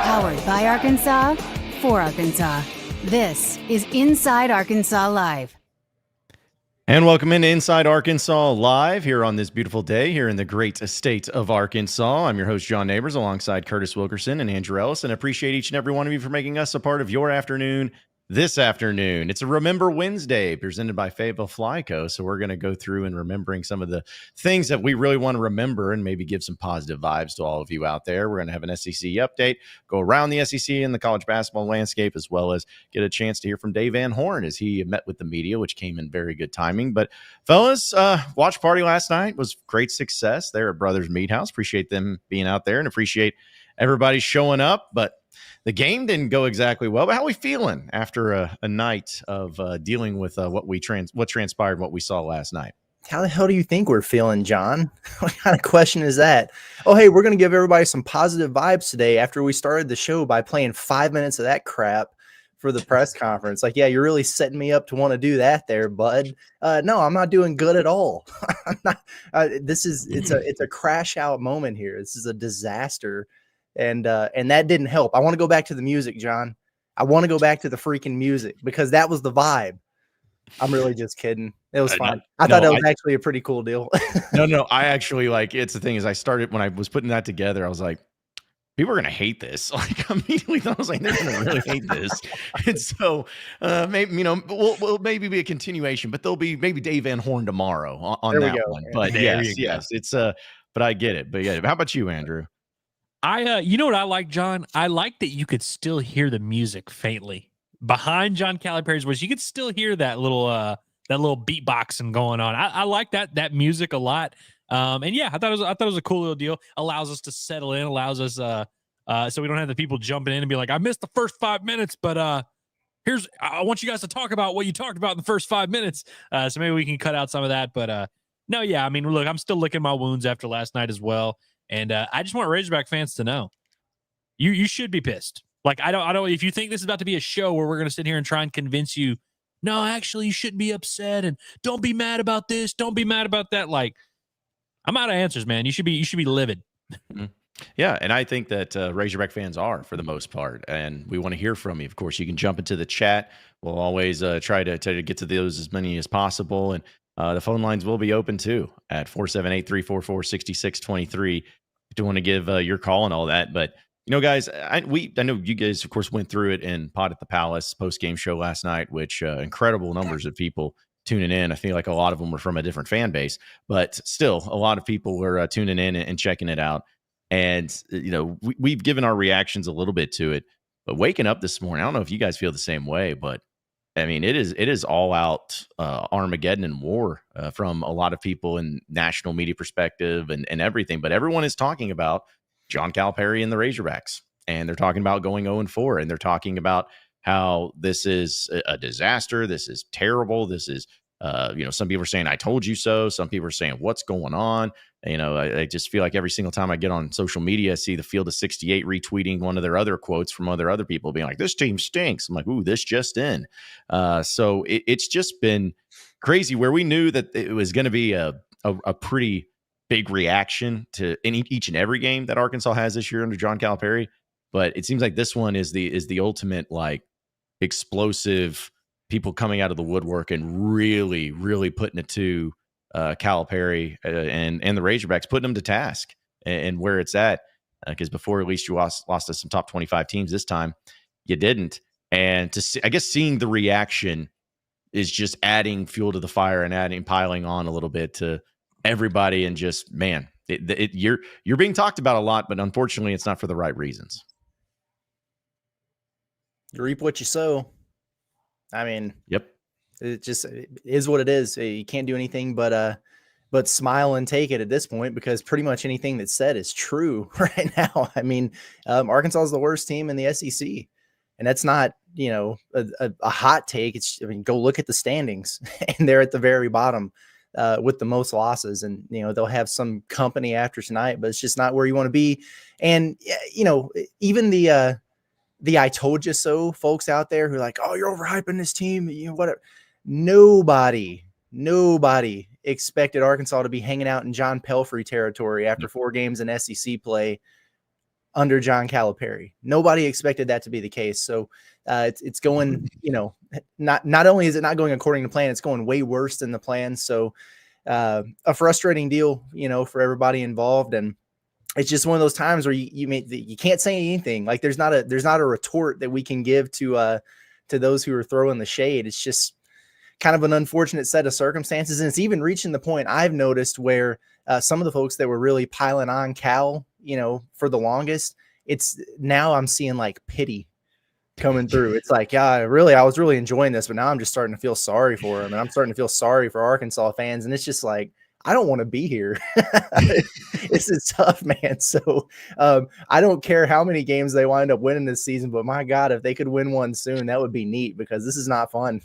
Powered by Arkansas, for Arkansas. This is Inside Arkansas Live. And welcome into Inside Arkansas Live here on this beautiful day here in the great state of Arkansas. I'm your host, John Neighbors, alongside Curtis Wilkerson and Andrew Ellis, and appreciate each and every one of you for making us a part of your afternoon this afternoon. It's a Remember Wednesday presented by Fayetteville Fly Co. So we're going to go through and remembering some of the things that we really want to remember and maybe give some positive vibes to all of you out there. We're going to have an SEC update, go around the SEC and the college basketball landscape, as well as get a chance to hear from Dave Van Horn as he met with the media, which came in very good timing. But fellas, watch party last night was great success there at Brothers Meat House. Appreciate them being out there and appreciate everybody showing up. But the game didn't go exactly well, but how are we feeling after a night of dealing with what transpired, what we saw last night? How the hell do you think we're feeling, John? What kind of question is that? Oh, hey, we're going to give everybody some positive vibes today after we started the show by playing 5 minutes of that crap for the press conference. Like, yeah, you're really setting me up to want to do that there, bud. No, I'm not doing good at all. I'm not, it's a crash out moment here. This is a disaster. And that didn't help. I want to go back to the music, John. I want to go back to the freaking music because that was the vibe. I'm really just kidding. It was fun. I thought that was actually a pretty cool deal. No. I actually it's the thing is I started when I was putting that together. I was like, people are going to hate this. Like immediately thought I was like, they're going to really hate this. And so maybe, we'll maybe be a continuation, but there'll be maybe Dave Van Horn tomorrow on that one. But yes, it's but I get it. But yeah, how about you, Andrew? You know what I like, John? I like that you could still hear the music faintly behind John Calipari's voice. You could still hear that little beatboxing going on. I like that music a lot. And yeah, I thought it was a cool little deal. Allows us to settle in. Allows us so we don't have the people jumping in and be like, I missed the first 5 minutes, but I want you guys to talk about what you talked about in the first 5 minutes. So maybe we can cut out some of that. But no, yeah, I mean, look, I'm still licking my wounds after last night as well. And I just want Razorback fans to know, you should be pissed. Like I don't. If you think this is about to be a show where we're going to sit here and try and convince you, no, actually, you shouldn't be upset and don't be mad about this, don't be mad about that. Like I'm out of answers, man. You should be livid. Mm-hmm. Yeah, and I think that Razorback fans are for the most part, and we want to hear from you. Of course, you can jump into the chat. We'll always try to get to those as many as possible, and the phone lines will be open too at 478-344-6623 if you want to give your call and all that. But guys, I know you guys, of course, went through it in Pod at the Palace post-game show last night, which incredible numbers of people tuning in. I feel like a lot of them were from a different fan base, but still a lot of people were tuning in and checking it out. And, we've given our reactions a little bit to it, but waking up this morning, I don't know if you guys feel the same way, but I mean, it is all out Armageddon and war from a lot of people in national media perspective and everything. But everyone is talking about John Calipari and the Razorbacks, and they're talking about going 0-4, and they're talking about how this is a disaster. This is terrible. This is, some people are saying, I told you so. Some people are saying, what's going on? I just feel like every single time I get on social media, I see the Field of 68 retweeting one of their other quotes from other people being like, this team stinks. I'm like, ooh, this just in. So it's just been crazy where we knew that it was going to be a pretty big reaction to each and every game that Arkansas has this year under John Calipari. But it seems like this one is the ultimate like explosive people coming out of the woodwork and really, really putting it to Calipari and the Razorbacks, putting them to task and where it's at. Because before, at least you lost to some top 25 teams. This time, you didn't. And to see, I guess seeing the reaction is just adding fuel to the fire and piling on a little bit to everybody. And just, man, you're being talked about a lot, but unfortunately, it's not for the right reasons. You reap what you sow. I mean, yep. It is what it is. You can't do anything but smile and take it at this point, because pretty much anything that's said is true right now. I mean, Arkansas is the worst team in the SEC, and that's not, a hot take. Go look at the standings, and they're at the very bottom with the most losses, and, they'll have some company after tonight, but it's just not where you want to be. And, even the I told you so folks out there who are like, oh, you're overhyping this team, whatever. Nobody expected Arkansas to be hanging out in John Pelphrey territory after 4 games in SEC play under John Calipari. Nobody expected that to be the case. So it's going, not only is it not going according to plan, it's going way worse than the plan. So a frustrating deal, for everybody involved. And it's just one of those times where you can't say anything. Like there's not a retort that we can give to those who are throwing the shade. It's just kind of an unfortunate set of circumstances. And it's even reaching the point I've noticed where some of the folks that were really piling on Cal, for the longest, it's now I'm seeing like pity coming through. It's like, yeah, I was really enjoying this, but now I'm just starting to feel sorry for him. And I'm starting to feel sorry for Arkansas fans. And it's just like, I don't want to be here. This is tough, man. So I don't care how many games they wind up winning this season, but my God, if they could win one soon, that would be neat because this is not fun.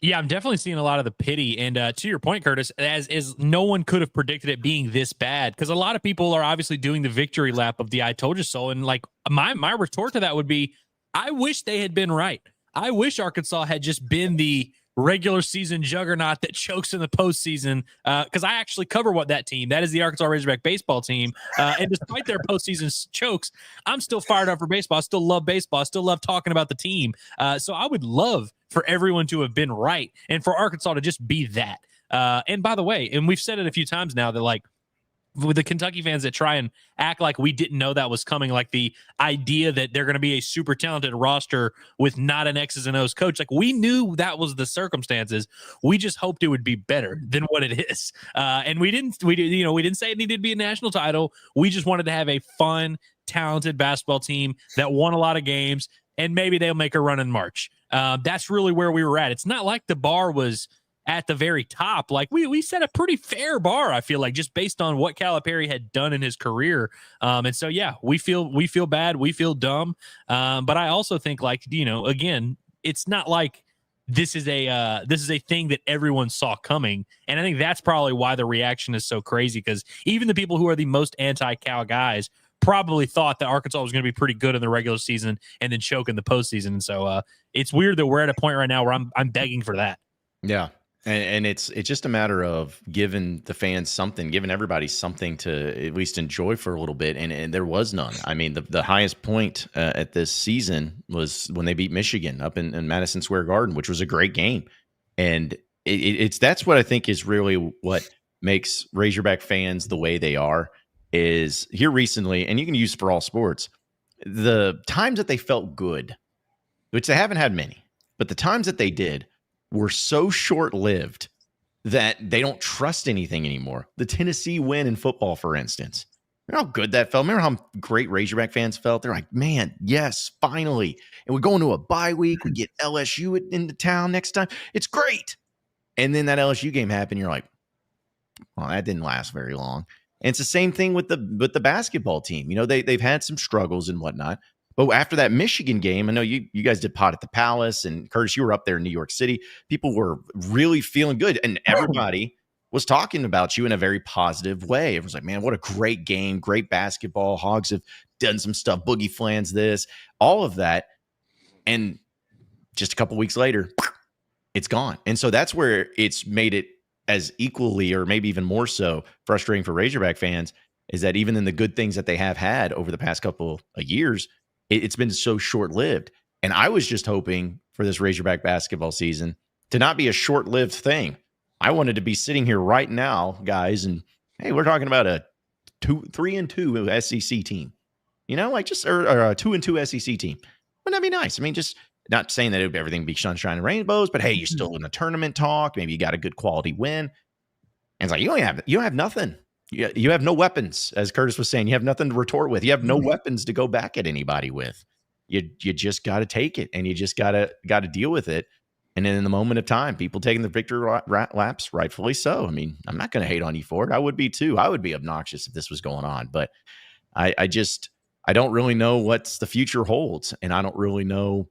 Yeah, I'm definitely seeing a lot of the pity. And to your point, Curtis, as no one could have predicted it being this bad, because a lot of people are obviously doing the victory lap of the I told you so. And like my retort to that would be, I wish they had been right. I wish Arkansas had just been the regular season juggernaut that chokes in the postseason, because I actually cover that team. That is the Arkansas Razorback baseball team. And despite their postseason chokes, I'm still fired up for baseball. I still love baseball. I still love talking about the team. So I would love for everyone to have been right and for Arkansas to just be that. And by the way, and we've said it a few times now that like with the Kentucky fans that try and act like we didn't know that was coming, like the idea that they're going to be a super talented roster with not an X's and O's coach. Like we knew that was the circumstances. We just hoped it would be better than what it is. And we didn't say it needed to be a national title. We just wanted to have a fun, talented basketball team that won a lot of games, and maybe they'll make a run in March. That's really where we were at. It's not like the bar was at the very top. Like we set a pretty fair bar, I feel like, just based on what Calipari had done in his career. And so, yeah, we feel bad. We feel dumb. But I also think like, again, it's not like this is a thing that everyone saw coming. And I think that's probably why the reaction is so crazy, because even the people who are the most anti-Cal guys probably thought that Arkansas was going to be pretty good in the regular season and then choke in the postseason. And so it's weird that we're at a point right now where I'm begging for that. Yeah. And it's just a matter of giving the fans something, giving everybody something to at least enjoy for a little bit. And there was none. I mean, the highest point at this season was when they beat Michigan up in Madison Square Garden, which was a great game. And that's what I think is really what makes Razorback fans the way they are, is here recently, and you can use for all sports, the times that they felt good, which they haven't had many, but the times that they did were so short-lived that they don't trust anything anymore. The Tennessee win in football, for instance. Remember how good that felt? Remember how great Razorback fans felt? They're like, man, yes, finally. And we're going to a bye week. We get LSU into town next time. It's great. And then that LSU game happened. You're like, well, that didn't last very long. And it's the same thing with the basketball team. They've had some struggles and whatnot. But after that Michigan game, I know you guys did pot at the Palace, and Curtis, you were up there in New York City. People were really feeling good, and everybody was talking about you in a very positive way. It was like, man, what a great game, great basketball. Hogs have done some stuff, Boogie Flans this, all of that. And just a couple weeks later, it's gone. And so that's where it's made it as equally, or maybe even more so, frustrating for Razorback fans, is that even in the good things that they have had over the past couple of years, it's been so short-lived. And I was just hoping for this Razorback basketball season to not be a short-lived thing. I wanted to be sitting here right now, guys, and hey, we're talking about a 3-2 SEC team, just or a 2-2 SEC team. Wouldn't that be nice? I mean, just not saying that everything be sunshine and rainbows, but hey, you're still in a tournament talk. Maybe you got a good quality win. And it's like, you don't have nothing. You have no weapons, as Curtis was saying. You have nothing to retort with. You have no weapons to go back at anybody with. You just got to take it, and you just got to deal with it. And then in the moment of time, people taking the victory laps, rightfully so. I mean, I'm not going to hate on you for it. I would be too. I would be obnoxious if this was going on. But I don't really know what's the future holds, and I don't really know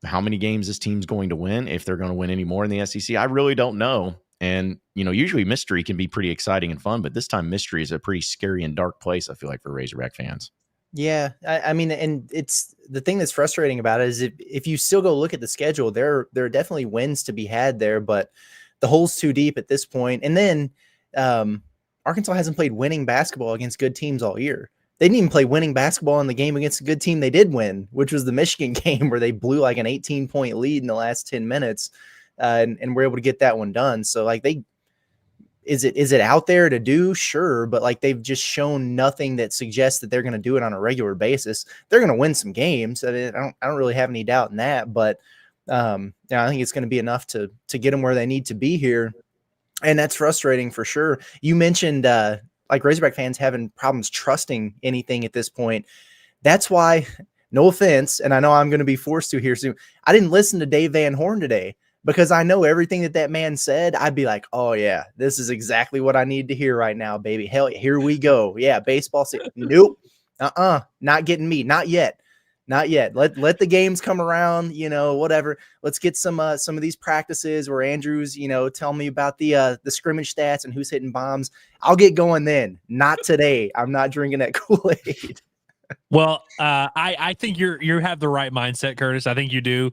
how many games this team's going to win, if they're going to win any more in the SEC. I really don't know. And, usually mystery can be pretty exciting and fun, but this time mystery is a pretty scary and dark place, I feel like, for Razorback fans. Yeah. I mean, and it's the thing that's frustrating about it is if you still go look at the schedule, there are definitely wins to be had there, but the hole's too deep at this point. And then Arkansas hasn't played winning basketball against good teams all year. they didn't even play winning basketball in the game against a good team they did win, which was the Michigan game where they blew like an 18-point lead in the last 10 minutes and were able to get that one done. So like is it out there to do? Sure. But like they've just shown nothing that suggests that they're going to do it on a regular basis. They're going to win some games. I mean, I don't really have any doubt in that, but I think it's going to be enough to get them where they need to be here. And that's frustrating for sure. You mentioned like Razorback fans having problems trusting anything at this point. That's why, no offense, and I know I'm going to be forced to here soon, I didn't listen to Dave Van Horn today because I know everything that man said. I'd be like, oh yeah, this is exactly what I need to hear right now, baby. Hell, here we go. Yeah, baseball. Nope. Not getting me. Not yet. Not yet. Let the games come around, whatever. Let's get some of these practices where Andrew's, tell me about the scrimmage stats and who's hitting bombs. I'll get going then. Not today. I'm not drinking that Kool-Aid. Well, I think you have the right mindset, Curtis. I think you do.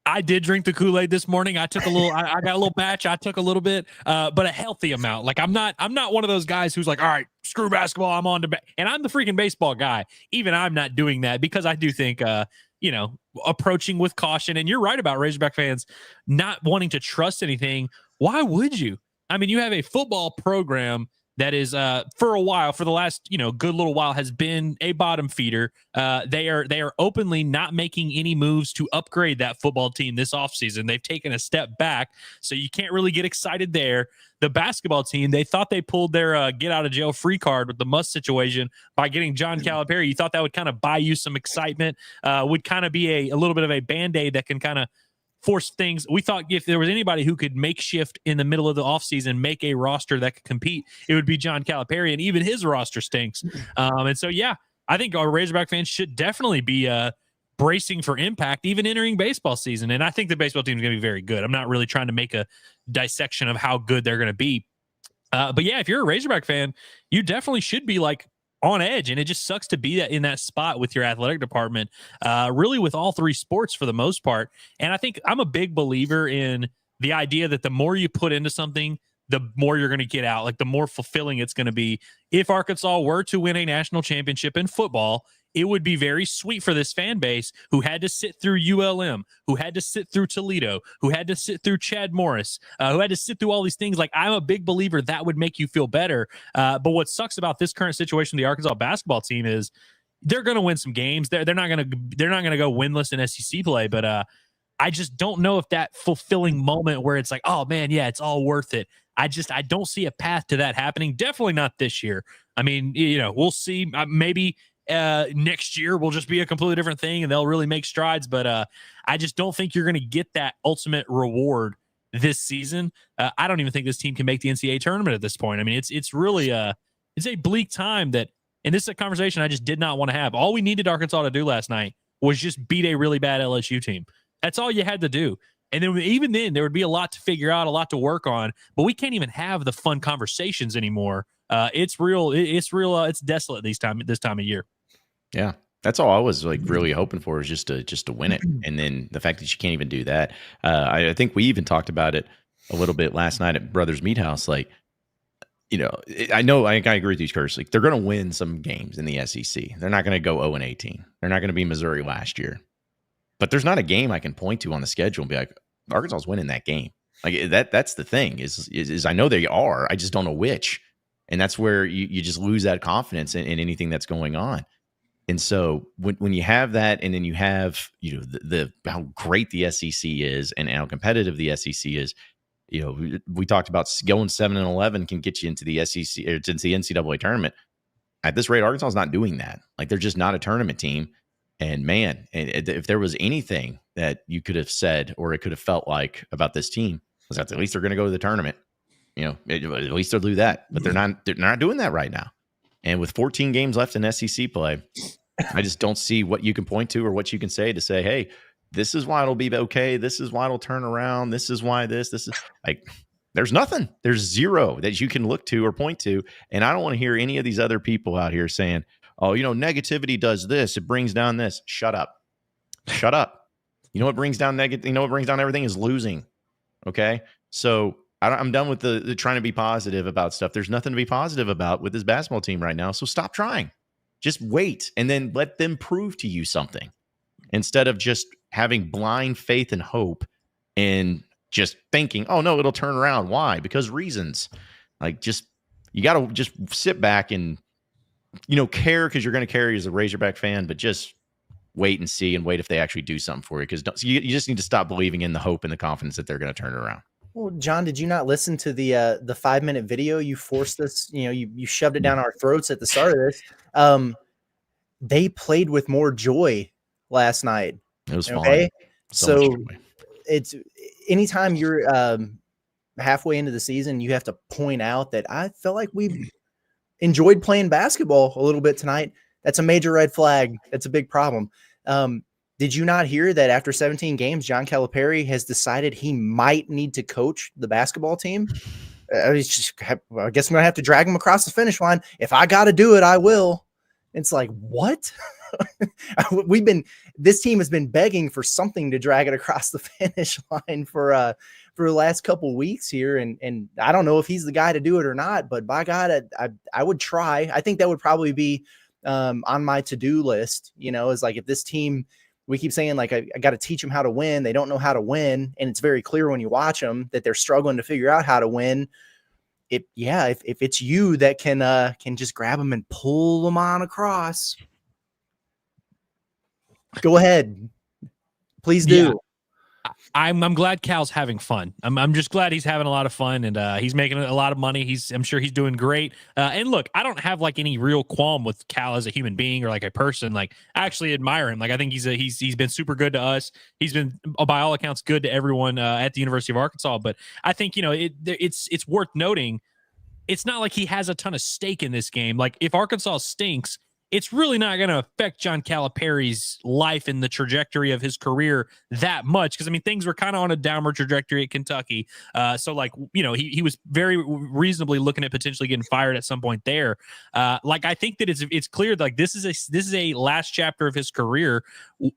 I did drink the Kool-Aid this morning. I took a little, I got a little batch. I took a little bit, but a healthy amount. Like I'm not one of those guys who's like, all right, screw basketball. I'm on to, and I'm the freaking baseball guy. Even I'm not doing that because I do think, approaching with caution. And you're right about Razorback fans not wanting to trust anything. Why would you? I mean, you have a football program that is for a while, for the last good little while, has been a bottom feeder. They are openly not making any moves to upgrade that football team this offseason. They've taken a step back, so you can't really get excited there. The basketball team, they thought they pulled their get out of jail free card with the Muss situation by getting John Calipari. You thought that would kind of buy you some excitement, would kind of be a little bit of a Band-Aid that can kind of force things. We thought if there was anybody who could makeshift in the middle of the offseason, make a roster that could compete, it would be John Calipari, and even his roster stinks. And so, yeah, I think our Razorback fans should definitely be bracing for impact, even entering baseball season. And I think the baseball team is going to be very good. I'm not really trying to make a dissection of how good they're going to be. But yeah, if you're a Razorback fan, you definitely should be like on edge, and it just sucks to be in that spot with your athletic department, really with all three sports for the most part. And I think I'm a big believer in the idea that the more you put into something, the more you're going to get out, like the more fulfilling it's going to be. If Arkansas were to win a national championship in football, it would be very sweet for this fan base who had to sit through ULM, who had to sit through Toledo, who had to sit through Chad Morris, who had to sit through all these things. Like, I'm a big believer that would make you feel better. But what sucks about this current situation, the Arkansas basketball team, is they're going to win some games. They're not going to go winless in SEC play. But I just don't know if that fulfilling moment where it's like, oh man, yeah, it's all worth it. I don't see a path to that happening. Definitely not this year. I mean, we'll see. Maybe next year will just be a completely different thing and they'll really make strides. But I just don't think you're going to get that ultimate reward this season. I don't even think this team can make the NCAA tournament at this point. I mean, it's really it's a bleak time that, and this is a conversation I just did not want to have. All we needed Arkansas to do last night was just beat a really bad LSU team. That's all you had to do. And then even then, there would be a lot to figure out, a lot to work on. But we can't even have the fun conversations anymore. It's real. It's desolate this time of year. Yeah, that's all I was like really hoping for, is just to win it. And then the fact that you can't even do that. I think we even talked about it a little bit last night at Brothers Meat House. Like, I agree with you, Curtis. Like, they're going to win some games in the SEC. They're not going to go 0-18. They're not going to be Missouri last year. But there's not a game I can point to on the schedule and be like, Arkansas is winning that game. Like that's the thing is I know they are. I just don't know which. And that's where you just lose that confidence in anything that's going on. And so when you have that, and then you have, the how great the SEC is and how competitive the SEC is, we talked about going 7-11 can get you into the SEC or into the NCAA tournament. At this rate, Arkansas is not doing that. Like, they're just not a tournament team. And man, if there was anything that you could have said or it could have felt like about this team, was that at least they're going to go to the tournament. At least they'll do that. But they're not doing that right now. And with 14 games left in SEC play, I just don't see what you can point to or what you can say to say, hey, this is why it'll be okay. This is why it'll turn around. This is why this is like, there's nothing. There's zero that you can look to or point to. And I don't want to hear any of these other people out here saying, oh, negativity does this. It brings down this. Shut up. Shut up. What brings down negative? What brings down everything is losing. Okay. So I'm done with the trying to be positive about stuff. There's nothing to be positive about with this basketball team right now. So stop trying. Just wait and then let them prove to you something instead of just having blind faith and hope and just thinking, oh no, it'll turn around. Why? Because reasons. Like you got to just sit back and, care because you're going to carry as a Razorback fan, but just wait and see and wait if they actually do something for you. Because you just need to stop believing in the hope and the confidence that they're going to turn it around. Well, John, did you not listen to the 5-minute video? You forced us, you shoved it down our throats at the start of this. They played with more joy last night. It was fun. Okay. So much joy. It's anytime you're halfway into the season, you have to point out that I felt like we enjoyed playing basketball a little bit tonight. That's a major red flag. That's a big problem. Did you not hear that after 17 games, John Calipari has decided he might need to coach the basketball team? I guess I'm going to have to drag him across the finish line. If I got to do it, I will. It's like, what? This team has been begging for something to drag it across the finish line for the last couple of weeks here. And I don't know if he's the guy to do it or not, but by God, I would try. I think that would probably be on my to-do list, is like, if this team, we keep saying like, I got to teach them how to win. They don't know how to win. And it's very clear when you watch them that they're struggling to figure out how to win. If it's you that can just grab them and pull them on across, go ahead. Please do. Yeah. I'm glad Cal's having fun. I'm just glad he's having a lot of fun, and he's making a lot of money. I'm sure he's doing great. And look, I don't have like any real qualm with Cal as a human being or like a person. Like, I actually admire him. Like, I think he's been super good to us. He's been by all accounts good to everyone at the University of Arkansas. But I think it's worth noting. It's not like he has a ton of stake in this game. Like, if Arkansas stinks, it's really not going to affect John Calipari's life and the trajectory of his career that much. Because, I mean, things were kind of on a downward trajectory at Kentucky. So, like, he was very reasonably looking at potentially getting fired at some point there. Like, I think that it's clear, like, this is a last chapter of his career.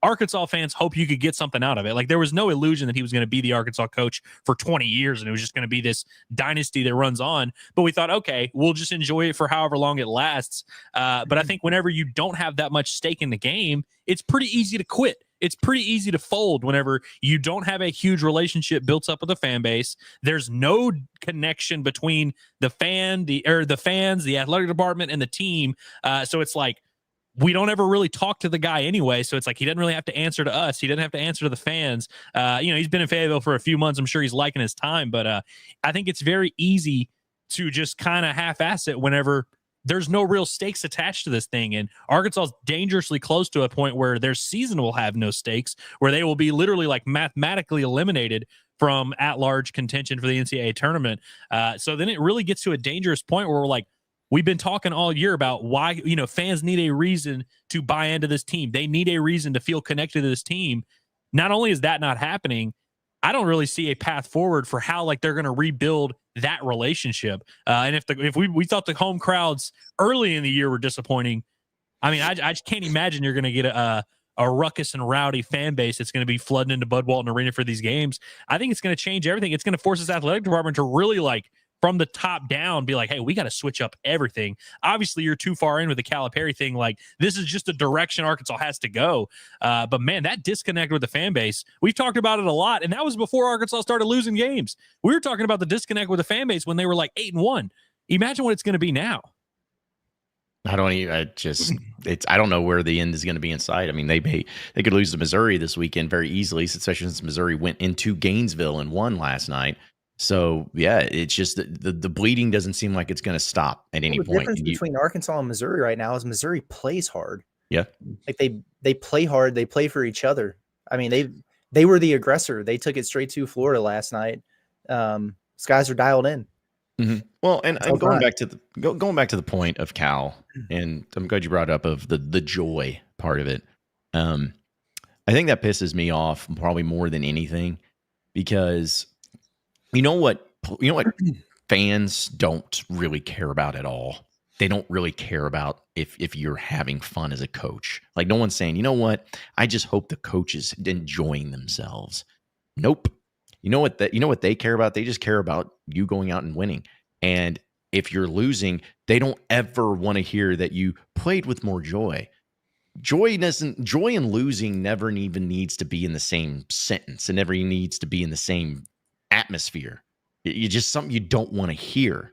Arkansas fans hope you could get something out of it. Like, there was no illusion that he was going to be the Arkansas coach for 20 years and it was just going to be this dynasty that runs on. But we thought, okay, we'll just enjoy it for however long it lasts. But I think whenever you don't have that much stake in the game, it's pretty easy to quit. It's pretty easy to fold whenever you don't have a huge relationship built up with the fan base. There's no connection between the fans, the athletic department, and the team. So it's like, we don't ever really talk to the guy anyway. So it's like, he doesn't really have to answer to us. He doesn't have to answer to the fans. He's been in Fayetteville for a few months. I'm sure he's liking his time, but I think it's very easy to just kind of half-ass it whenever there's no real stakes attached to this thing. And Arkansas is dangerously close to a point where their season will have no stakes, where they will be literally like mathematically eliminated from at-large contention for the NCAA tournament. So then it really gets to a dangerous point where we're like, we've been talking all year about why, fans need a reason to buy into this team. They need a reason to feel connected to this team. Not only is that not happening, I don't really see a path forward for how like they're going to rebuild that relationship. And if we thought the home crowds early in the year were disappointing, I mean, I just can't imagine you're going to get a ruckus and rowdy fan base that's going to be flooding into Bud Walton Arena for these games. I think it's going to change everything. It's going to force this athletic department to really like from the top down be like, hey, we got to switch up everything. Obviously, you're too far in with the Calipari thing. Like, this is just the direction Arkansas has to go. But man, that disconnect with the fan base, we've talked about it a lot. And that was before Arkansas started losing games. We were talking about the disconnect with the fan base when they were like 8-1. Imagine what it's going to be now. I don't know where the end is going to be in sight. I mean, they could lose to Missouri this weekend very easily, especially since Missouri went into Gainesville and won last night. So yeah, it's just the bleeding doesn't seem like it's going to stop at any point. The difference between Arkansas and Missouri right now is Missouri plays hard. Yeah, like they play hard. They play for each other. I mean, they were the aggressor. They took it straight to Florida last night. These guys are dialed in. Mm-hmm. Well, and going back to the point of Cal, and I'm glad you brought up of the joy part of it. I think that pisses me off probably more than anything, because you know what fans don't really care about at all. They don't really care about if you're having fun as a coach. Like, no one's saying, you know what, I just hope the coach is enjoying themselves. Nope. You know what they care about? They just care about you going out and winning. And if you're losing, They don't ever want to hear that you played with more joy. Joy and losing never even needs to be in the same sentence. It never needs to be in the same atmosphere. It's just something you don't want to hear.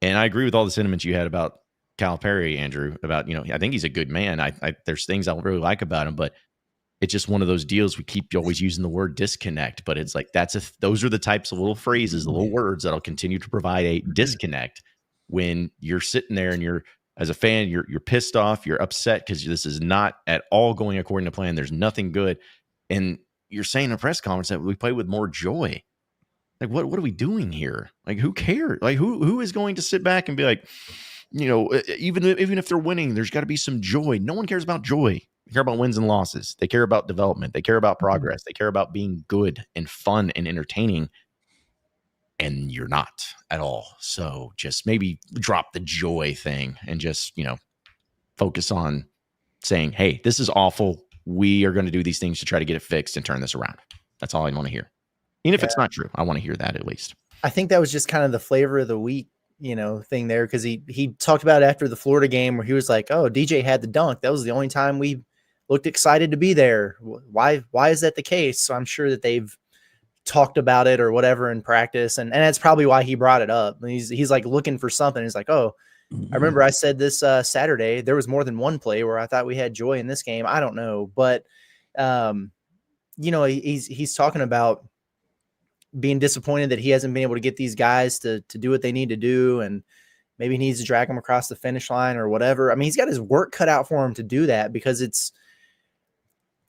And I agree with all the sentiments you had about Calipari, Andrew, about, I think he's a good man. There's things I really like about him, but it's just one of those deals. We keep always using the word disconnect, but it's like, those are the types of little phrases, the little words that'll continue to provide a disconnect when you're sitting there and you're, as a fan, you're pissed off, you're upset because this is not at all going according to plan. There's nothing good. And you're saying in a press conference that we play with more joy. Like, what are we doing here? Like, who cares? Like, who is going to sit back and be like, even if they're winning, there's got to be some joy. No one cares about joy. They care about wins and losses. They care about development. They care about progress. They care about being good and fun and entertaining. And you're not at all. So just maybe drop the joy thing and just, focus on saying, hey, this is awful. We are going to do these things to try to get it fixed and turn this around. That's all I want to hear. Even if it's not true, I want to hear that at least. I think that was just kind of the flavor of the week, thing there. Cause he talked about after the Florida game where he was like, oh, DJ had the dunk. That was the only time we looked excited to be there. Why is that the case? So I'm sure that they've talked about it or whatever in practice. And that's probably why he brought it up. He's like looking for something. He's like, oh, I remember I said this Saturday, there was more than one play where I thought we had joy in this game. I don't know, but he's talking about being disappointed that he hasn't been able to get these guys to do what they need to do. And maybe he needs to drag them across the finish line or whatever. I mean, he's got his work cut out for him to do that because it's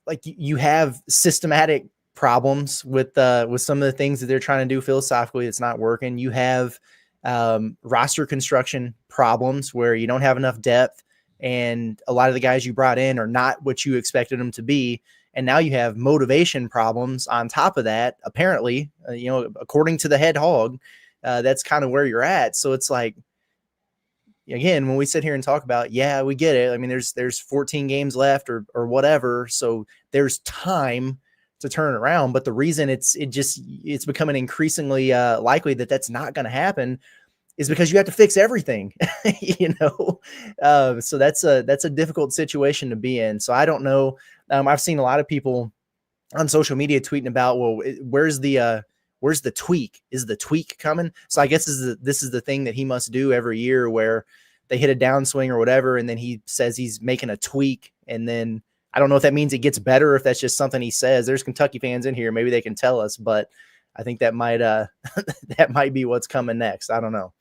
like you have systematic problems with some of the things that they're trying to do philosophically. It's not working. You have roster construction problems where you don't have enough depth and a lot of the guys you brought in are not what you expected them to be. And now you have motivation problems on top of that. Apparently, according to the head hog, that's kind of where you're at. So it's like, again, when we sit here and talk about, yeah, we get it. I mean, there's 14 games left or whatever. So there's time to turn around. But the reason it's becoming increasingly likely that that's not going to happen is because you have to fix everything, so that's a difficult situation to be in. So I don't know. I've seen a lot of people on social media tweeting about, well, where's the tweak? Is the tweak coming? So I guess this is the thing that he must do every year where they hit a downswing or whatever. And then he says he's making a tweak. And then I don't know if that means it gets better, or if that's just something he says. There's Kentucky fans in here. Maybe they can tell us, but I think that might that might be what's coming next. I don't know.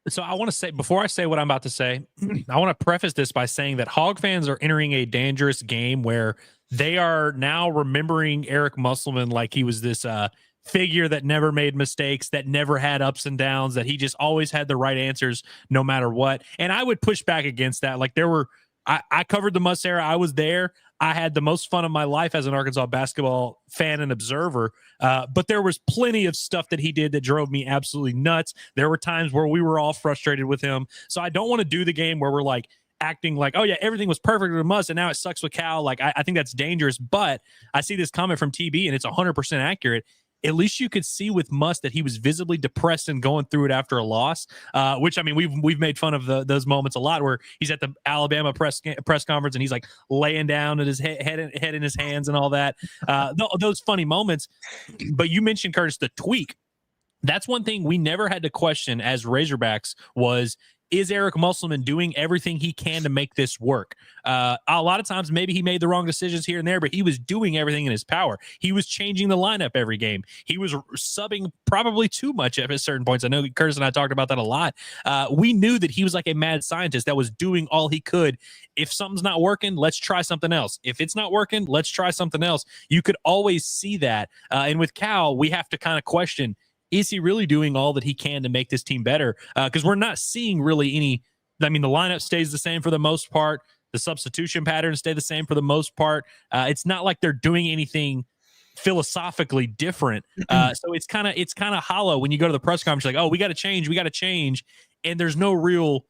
So I want to say, before I say what I'm about to say, I want to preface this by saying that Hog fans are entering a dangerous game where they are now remembering Eric Musselman like he was this figure that never made mistakes, that never had ups and downs, that he just always had the right answers no matter what. And I would push back against that. Like I covered the Muss era. I was there. I had the most fun of my life as an Arkansas basketball fan and observer. But there was plenty of stuff that he did that drove me absolutely nuts. There were times where we were all frustrated with him. So I don't want to do the game where we're like acting like, oh yeah, everything was perfect with Muss and now it sucks with Cal. Like I think that's dangerous. But I see this comment from TB and it's 100% accurate. At least you could see with Muss that he was visibly depressed and going through it after a loss, which, I mean, we've made fun of those moments a lot where he's at the Alabama press conference and he's like laying down with his head in his hands and all that. Those funny moments. But you mentioned, Curtis, the tweak. That's one thing we never had to question as Razorbacks was, is Eric Musselman doing everything he can to make this work? A lot of times, maybe he made the wrong decisions here and there, but he was doing everything in his power. He was changing the lineup every game. He was subbing probably too much at certain points. I know Curtis and I talked about that a lot. We knew that he was like a mad scientist that was doing all he could. If something's not working, let's try something else. If it's not working, let's try something else. You could always see that. And with Cal, we have to kind of question, is he really doing all that he can to make this team better? Because we're not seeing really any. I mean, the lineup stays the same for the most part. The substitution patterns stay the same for the most part. It's not like they're doing anything philosophically different. So it's kind of hollow when you go to the press conference. Like, oh, we got to change, and there's no real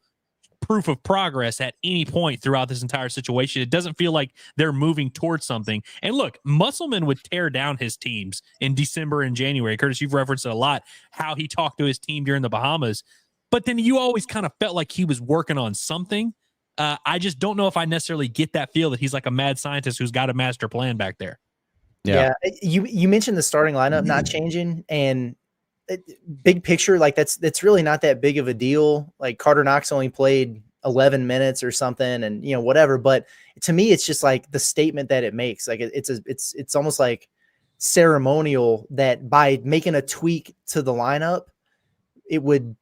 proof of progress at any point throughout this entire situation. It doesn't feel like they're moving towards something. And look, Musselman would tear down his teams in December and January. Curtis, you've referenced it a lot, how he talked to his team during the Bahamas. but then you always kind of felt like he was working on something. I just don't know if I necessarily get that feel that he's like a mad scientist who's got a master plan back there. Yeah. You mentioned the starting lineup not changing, and big picture, like that's really not that big of a deal. Like Carter Knox only played 11 minutes or something, and whatever. But to me, it's just like the statement that it makes. Like it's almost like ceremonial that by making a tweak to the lineup, it would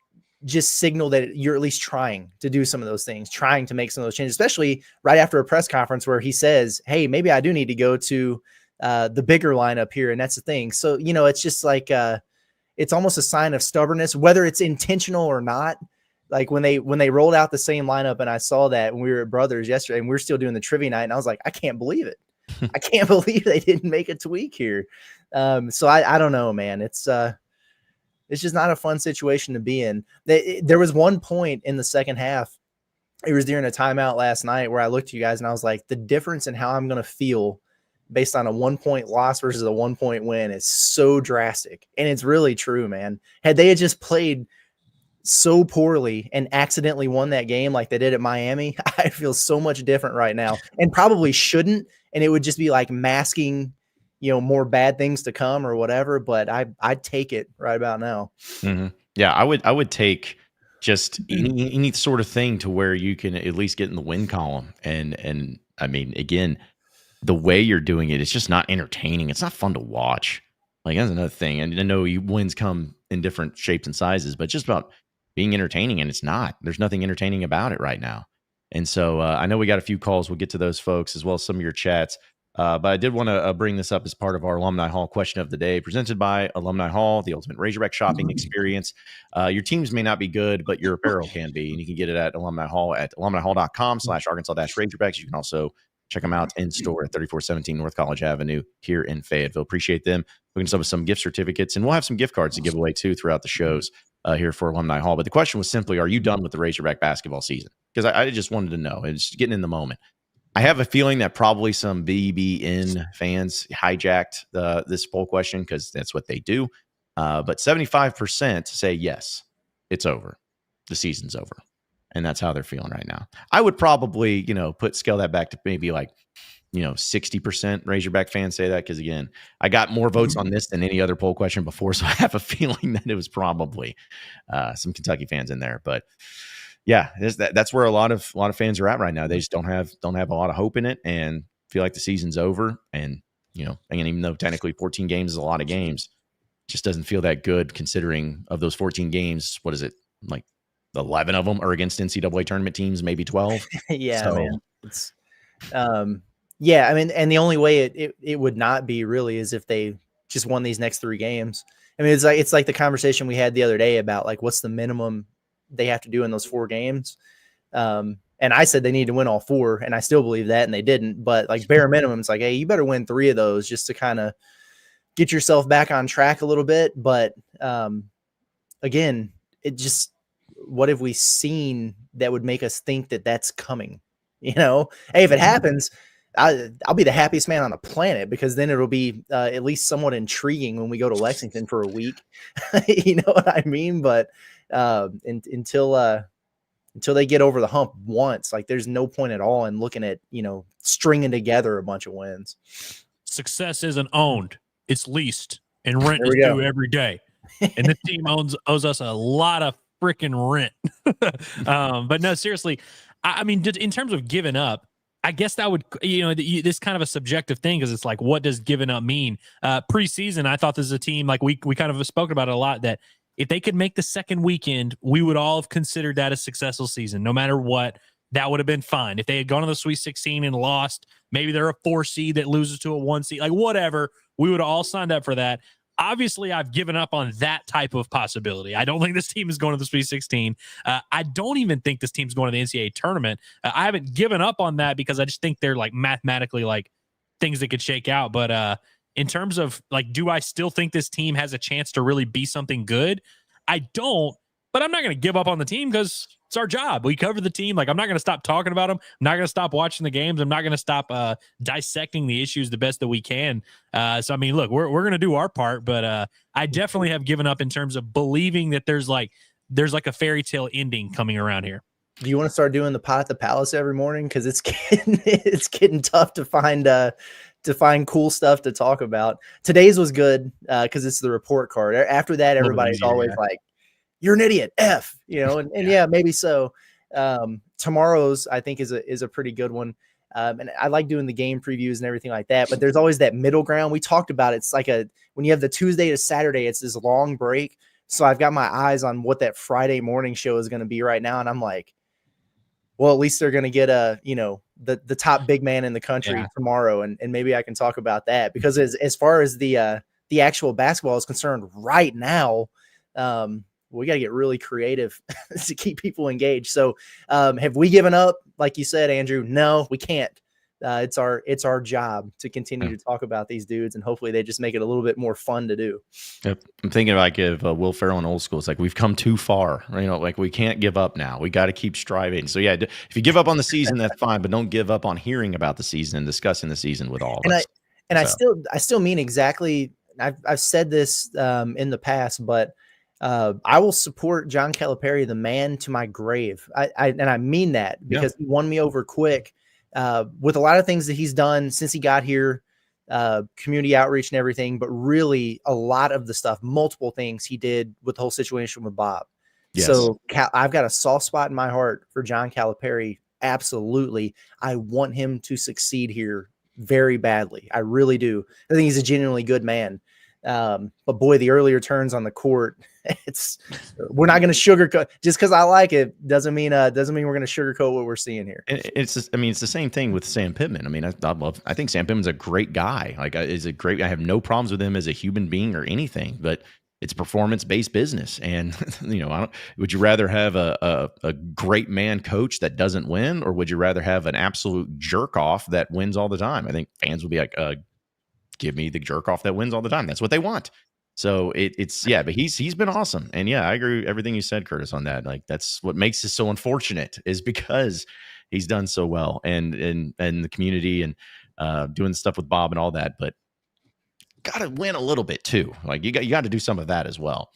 just signal that you're at least trying to do some of those things, trying to make some of those changes, especially right after a press conference where he says, hey, maybe I do need to go to the bigger lineup here. And that's the thing. So, it's just like, it's almost a sign of stubbornness, whether it's intentional or not. Like when they rolled out the same lineup, and I saw that when we were at Brothers yesterday, and we were still doing the trivia night, and I was like, I can't believe it. I can't believe they didn't make a tweak here. So I don't know, man. It's just not a fun situation to be in. There was one point in the second half, it was during a timeout last night, where I looked at you guys and I was like, the difference in how I'm going to feel based on a 1-point loss versus a 1-point win is so drastic. And it's really true, man. Had they just played so poorly and accidentally won that game like they did at Miami, I feel so much different right now, and probably shouldn't. And it would just be like masking, more bad things to come or whatever. But I'd take it right about now. Mm-hmm. Yeah, I would take just any sort of thing to where you can at least get in the win column. And I mean, again, the way you're doing it, it's just not entertaining. It's not fun to watch. Like, that's another thing. And I know wins come in different shapes and sizes, but it's just about being entertaining, and it's not. There's nothing entertaining about it right now. And so I know we got a few calls. We'll get to those folks as well as some of your chats. But I did want to bring this up as part of our Alumni Hall question of the day, presented by Alumni Hall, the ultimate Razorback shopping experience. Your teams may not be good, but your apparel can be. And you can get it at Alumni Hall at alumnihall.com/Arkansas-Razorbacks. You can also check them out in store at 3417 North College Avenue here in Fayetteville. Appreciate them. We can up with some gift certificates, and we'll have some gift cards to give away too throughout the shows here for Alumni Hall. But the question was simply, are you done with the Razorback basketball season? Because I just wanted to know. It's getting in the moment. I have a feeling that probably some BBN fans hijacked this poll question, because that's what they do. But 75% say yes, it's over. The season's over. And that's how they're feeling right now. I would probably, scale that back to maybe like, 60% Razorback fans say that. Because again, I got more votes on this than any other poll question before. So I have a feeling that it was probably some Kentucky fans in there. But yeah, that's where a lot of fans are at right now. They just don't have a lot of hope in it and feel like the season's over. And, and even though technically 14 games is a lot of games, it just doesn't feel that good, considering of those 14 games, what is it, like 11 of them are against NCAA tournament teams, maybe 12. Yeah, so, man. It's, yeah, I mean, and the only way it would not be really is if they just won these next 3 games. I mean, it's like the conversation we had the other day about like what's the minimum they have to do in those 4 games. And I said they need to win all 4, and I still believe that, and they didn't. But like bare minimum, it's like, hey, you better win 3 of those just to kind of get yourself back on track a little bit. But again, it just, what have we seen that would make us think that that's coming? Hey, if it happens, I'll be the happiest man on the planet, because then it'll be at least somewhat intriguing when we go to Lexington for a week. You know what I mean? But until they get over the hump once, like there's no point at all in looking at, stringing together a bunch of wins. Success isn't owned, it's leased, and rent is due every day. And this team owes us a lot of freaking rent. But no, seriously, I mean, in terms of giving up, I guess that would, this kind of a subjective thing, because it's like, what does giving up mean? Preseason, I thought this is a team, like we kind of have spoken about it a lot, that if they could make the second weekend, we would all have considered that a successful season. No matter what, that would have been fine. If they had gone to the Sweet 16 and lost, maybe they're a 4 seed that loses to a 1 seed, like whatever, we would have all signed up for that. Obviously, I've given up on that type of possibility. I don't think this team is going to the Sweet 16. I don't even think this team's going to the NCAA tournament. I haven't given up on that, because I just think they're like mathematically like things that could shake out. But in terms of like, do I still think this team has a chance to really be something good? I don't, but I'm not going to give up on the team, because it's our job. We cover the team. Like, I'm not going to stop talking about them. I'm not going to stop watching the games. I'm not going to stop dissecting the issues the best that we can. So, I mean, look, we're going to do our part, but I definitely have given up in terms of believing that there's like there's like a fairy tale ending coming around here. Do you want to start doing the pot at the palace every morning? Because it's getting tough to find cool stuff to talk about. Today's was good because it's the report card. After that, everybody's always like, "You're an idiot, F," and yeah, maybe so. Tomorrow's I think is a pretty good one. And I like doing the game previews and everything like that, but there's always that middle ground. We talked about it's like when you have the Tuesday to Saturday, it's this long break. So I've got my eyes on what that Friday morning show is going to be right now. And I'm like, well, at least they're going to get the top big man in the country tomorrow. And maybe I can talk about that because as far as the actual basketball is concerned right now, we got to get really creative to keep people engaged. So have we given up? Like you said, Andrew, no, we can't. It's our job to continue to talk about these dudes, and hopefully they just make it a little bit more fun to do. Yep. I'm thinking like if Will Ferrell in Old School, it's like we've come too far. Like we can't give up now. We got to keep striving. So yeah, if you give up on the season, that's fine, but don't give up on hearing about the season and discussing the season with all of us. I still mean exactly. I've said this in the past, but I will support John Calipari, the man, to my grave. And I mean that because he won me over quick with a lot of things that he's done since he got here, community outreach and everything, but really a lot of the stuff, multiple things he did with the whole situation with Bob. Yes. So I've got a soft spot in my heart for John Calipari. Absolutely. I want him to succeed here very badly. I really do. I think he's a genuinely good man. But boy, the earlier turns on the court, we're not going to sugarcoat. Just because I like it doesn't mean we're going to sugarcoat what we're seeing here. It's the same thing with Sam Pittman. I mean, I think Sam Pittman's a great guy. Like, I have no problems with him as a human being or anything, but it's performance-based business. And would you rather have a great man coach that doesn't win, or would you rather have an absolute jerk off that wins all the time? I think fans would be like, give me the jerk off that wins all the time. That's what they want. So but he's been awesome. And yeah, I agree with everything you said, Curtis, on that. Like, that's what makes it so unfortunate, is because he's done so well and the community and doing stuff with Bob and all that, but got to win a little bit too. Like you got to do some of that as well.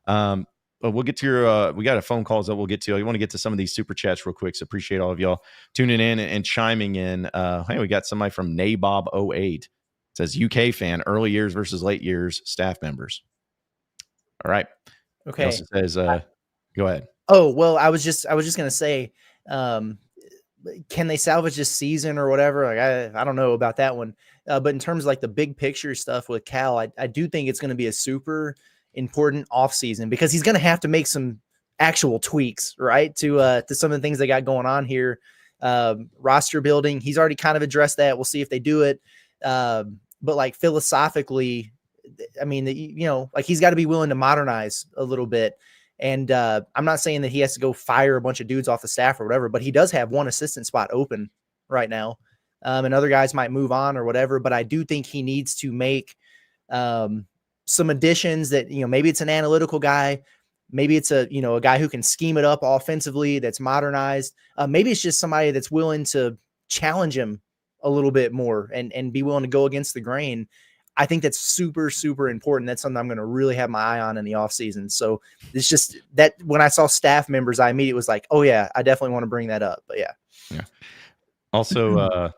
But we'll get to your, we got a phone calls that we'll get to. I want to get to some of these super chats real quick. So appreciate all of y'all tuning in and chiming in. Hey, we got somebody from Nabob08. Says UK fan, early years versus late years staff members. All right. Okay. It says, go ahead. Oh, well, I was just going to say, can they salvage this season or whatever? Like, I don't know about that one. But in terms of like the big picture stuff with Cal, I do think it's going to be a super important offseason because he's going to have to make some actual tweaks, right? To some of the things they got going on here. Roster building. He's already kind of addressed that. We'll see if they do it. But like philosophically, I mean, like he's got to be willing to modernize a little bit. And I'm not saying that he has to go fire a bunch of dudes off the staff or whatever, but he does have one assistant spot open right now. And other guys might move on or whatever, but I do think he needs to make some additions that, maybe it's an analytical guy. Maybe it's a guy who can scheme it up offensively that's modernized. Maybe it's just somebody that's willing to challenge him a little bit more and be willing to go against the grain. I think that's super, super important. That's something I'm going to really have my eye on in the off season. So it's just that when I saw staff members, I immediately was like, oh yeah, I definitely want to bring that up. But yeah. Also,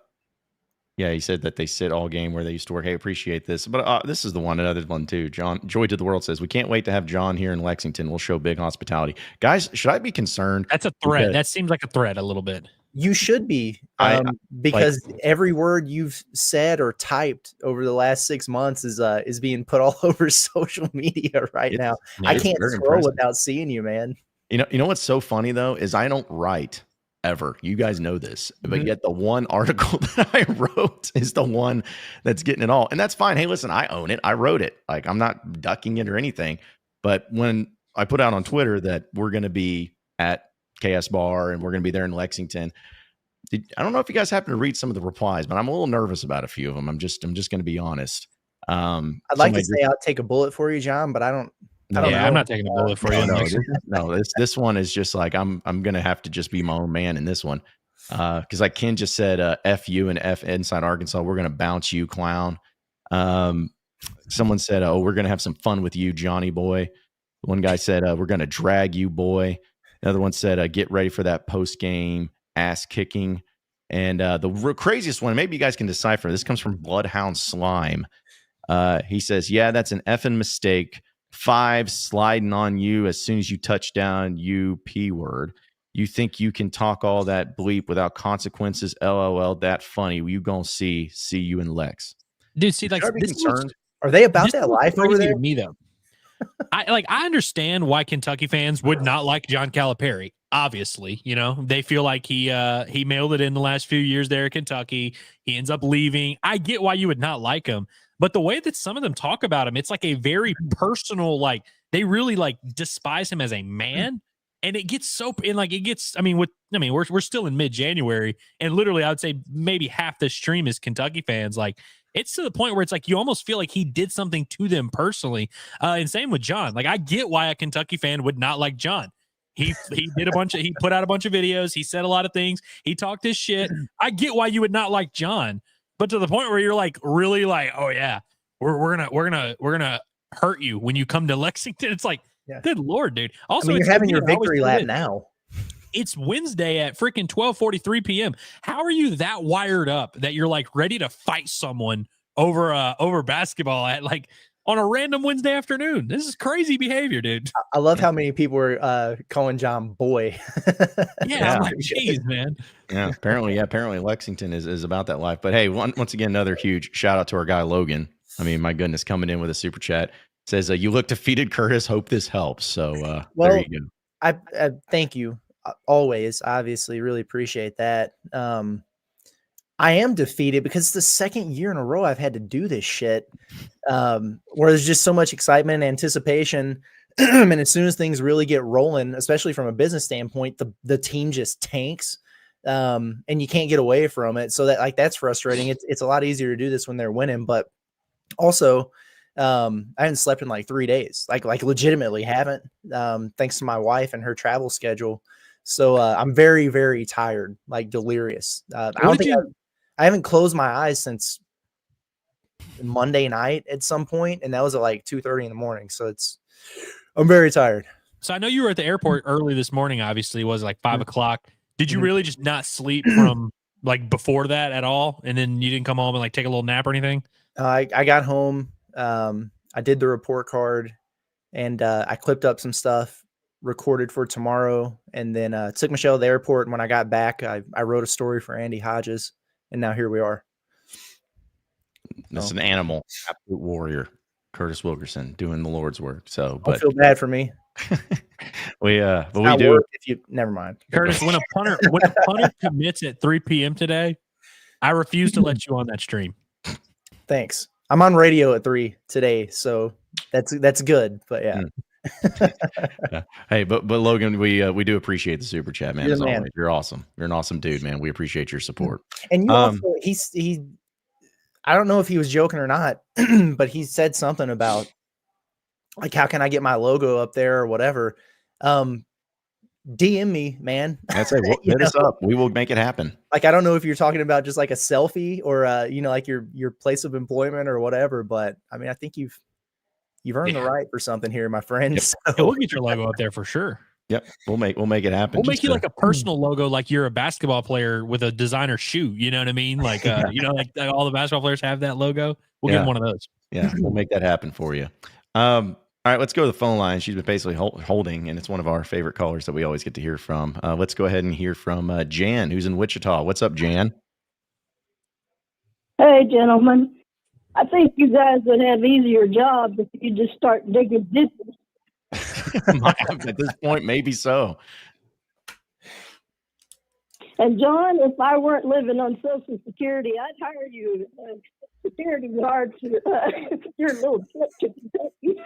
he said that they sit all game where they used to work. Hey, appreciate this. But this is another one too. John, Joy to the World says, we can't wait to have John here in Lexington. We'll show big hospitality. Guys, should I be concerned? That's a threat. That seems like a threat a little bit. You should be, because every word you've said or typed over the last 6 months is being put all over social media right now. I can't scroll without seeing you, man. You know what's so funny though is I don't write ever. You guys know this, but yet the one article that I wrote is the one that's getting it all, and that's fine. Hey, listen, I own it. I wrote it. Like, I'm not ducking it or anything. But when I put out on Twitter that we're going to be at KS Bar and we're going to be there in Lexington, I don't know if you guys happen to read some of the replies, but I'm a little nervous about a few of them. I'm just going to be honest. I'd like to say I'll take a bullet for you, John, but I don't know. I'm not taking a bullet for you. This one is just like, I'm going to have to just be my own man in this one. Cause like Ken just said, F you and F Inside Arkansas. We're going to bounce you, clown. Someone said, oh, we're going to have some fun with you, Johnny boy. One guy said, we're going to drag you, boy. Another one said, get ready for that post-game ass kicking. And the craziest one, maybe you guys can decipher. This comes from Bloodhound Slime. He says, yeah, that's an effing mistake. 5 sliding on you as soon as you touch down, you P word. You think you can talk all that bleep without consequences? LOL, that funny. You gonna see you in Lex. Dude, see, like, Should I be this concerned? Are they about this that was life over crazy there? to me, though. I understand why Kentucky fans would not like John Calipari. Obviously, you know, they feel like he mailed it in the last few years there at Kentucky. He ends up leaving. I get why you would not like him, but the way that some of them talk about him, it's like a very personal, like they really like despise him as a man. And it gets so, and like it gets, we're still in mid-January, and literally I would say maybe half the stream is Kentucky fans. Like, it's to the point where it's like you almost feel like he did something to them personally. And same with John. Like, I get why a Kentucky fan would not like John. He put out a bunch of videos. He said a lot of things. He talked his shit. I get why you would not like John, but to the point where you're like really like, oh yeah, we're gonna hurt you when you come to Lexington. It's like, yeah. Good Lord, dude. Also, you're having your victory lap now. It's Wednesday at freaking 12:43 p.m. How are you that wired up that you're like ready to fight someone over basketball at like on a random Wednesday afternoon? This is crazy behavior, dude. I love how many people were calling John boy. Yeah, I'm like, geez, man. Yeah, apparently Lexington is about that life. But hey, once again, another huge shout out to our guy Logan. I mean, my goodness, coming in with a super chat. Says, you look defeated, Curtis. Hope this helps. So there you go. I thank you. Always, obviously, really appreciate that. I am defeated because it's the second year in a row I've had to do this shit, where there's just so much excitement and anticipation. And as soon as things really get rolling, especially from a business standpoint, the team just tanks, and you can't get away from it. So that's frustrating. It's a lot easier to do this when they're winning, but also I haven't slept in like 3 days, like legitimately haven't, thanks to my wife and her travel schedule. So I'm very, very tired, like delirious. I haven't closed my eyes since Monday night at some point, and that was at like 2:30 in the morning. So I'm very tired. So I know you were at the airport early this morning. Obviously, it was like 5 o'clock. Did you really just not sleep from like before that at all, and then you didn't come home and like take a little nap or anything? I got home. I did the report card, and I clipped up some stuff, recorded for tomorrow, and then took Michelle to the airport. And when I got back, I wrote a story for Andy Hodges, and now here we are. It's an animal, absolute warrior, Curtis Wilkerson, doing the Lord's work. So, don't feel bad for me. we do. Never mind, Curtis. When a punter commits at 3 p.m. today, I refuse to let you on that stream. Thanks. I'm on radio at 3 today, so that's good. But yeah. Yeah. Hey, but Logan, we do appreciate the super chat, man. Man. You're awesome. You're an awesome dude, man. We appreciate your support. And you also, he I don't know if he was joking or not, but he said something about like, how can I get my logo up there or whatever? DM me, man. That's it. Hit us up. We will make it happen. Like, I don't know if you're talking about just like a selfie or like your place of employment or whatever, but I mean, I think you've earned the right for something here, my friend. Yep. So. We'll get your logo up there for sure. Yep. We'll make it happen. We'll make you like a personal logo, like you're a basketball player with a designer shoe. You know what I mean? Like, like all the basketball players have that logo. We'll get one of those. Yeah. We'll make that happen for you. All right, let's go to the phone line. She's been basically holding, and it's one of our favorite callers that we always get to hear from. Let's go ahead and hear from Jan, who's in Wichita. What's up, Jan? Hey, gentlemen. I think you guys would have easier jobs if you just start digging ditches. At this point, maybe so. And John, if I weren't living on Social Security, I'd hire you as security guard for your little trip to Kentucky.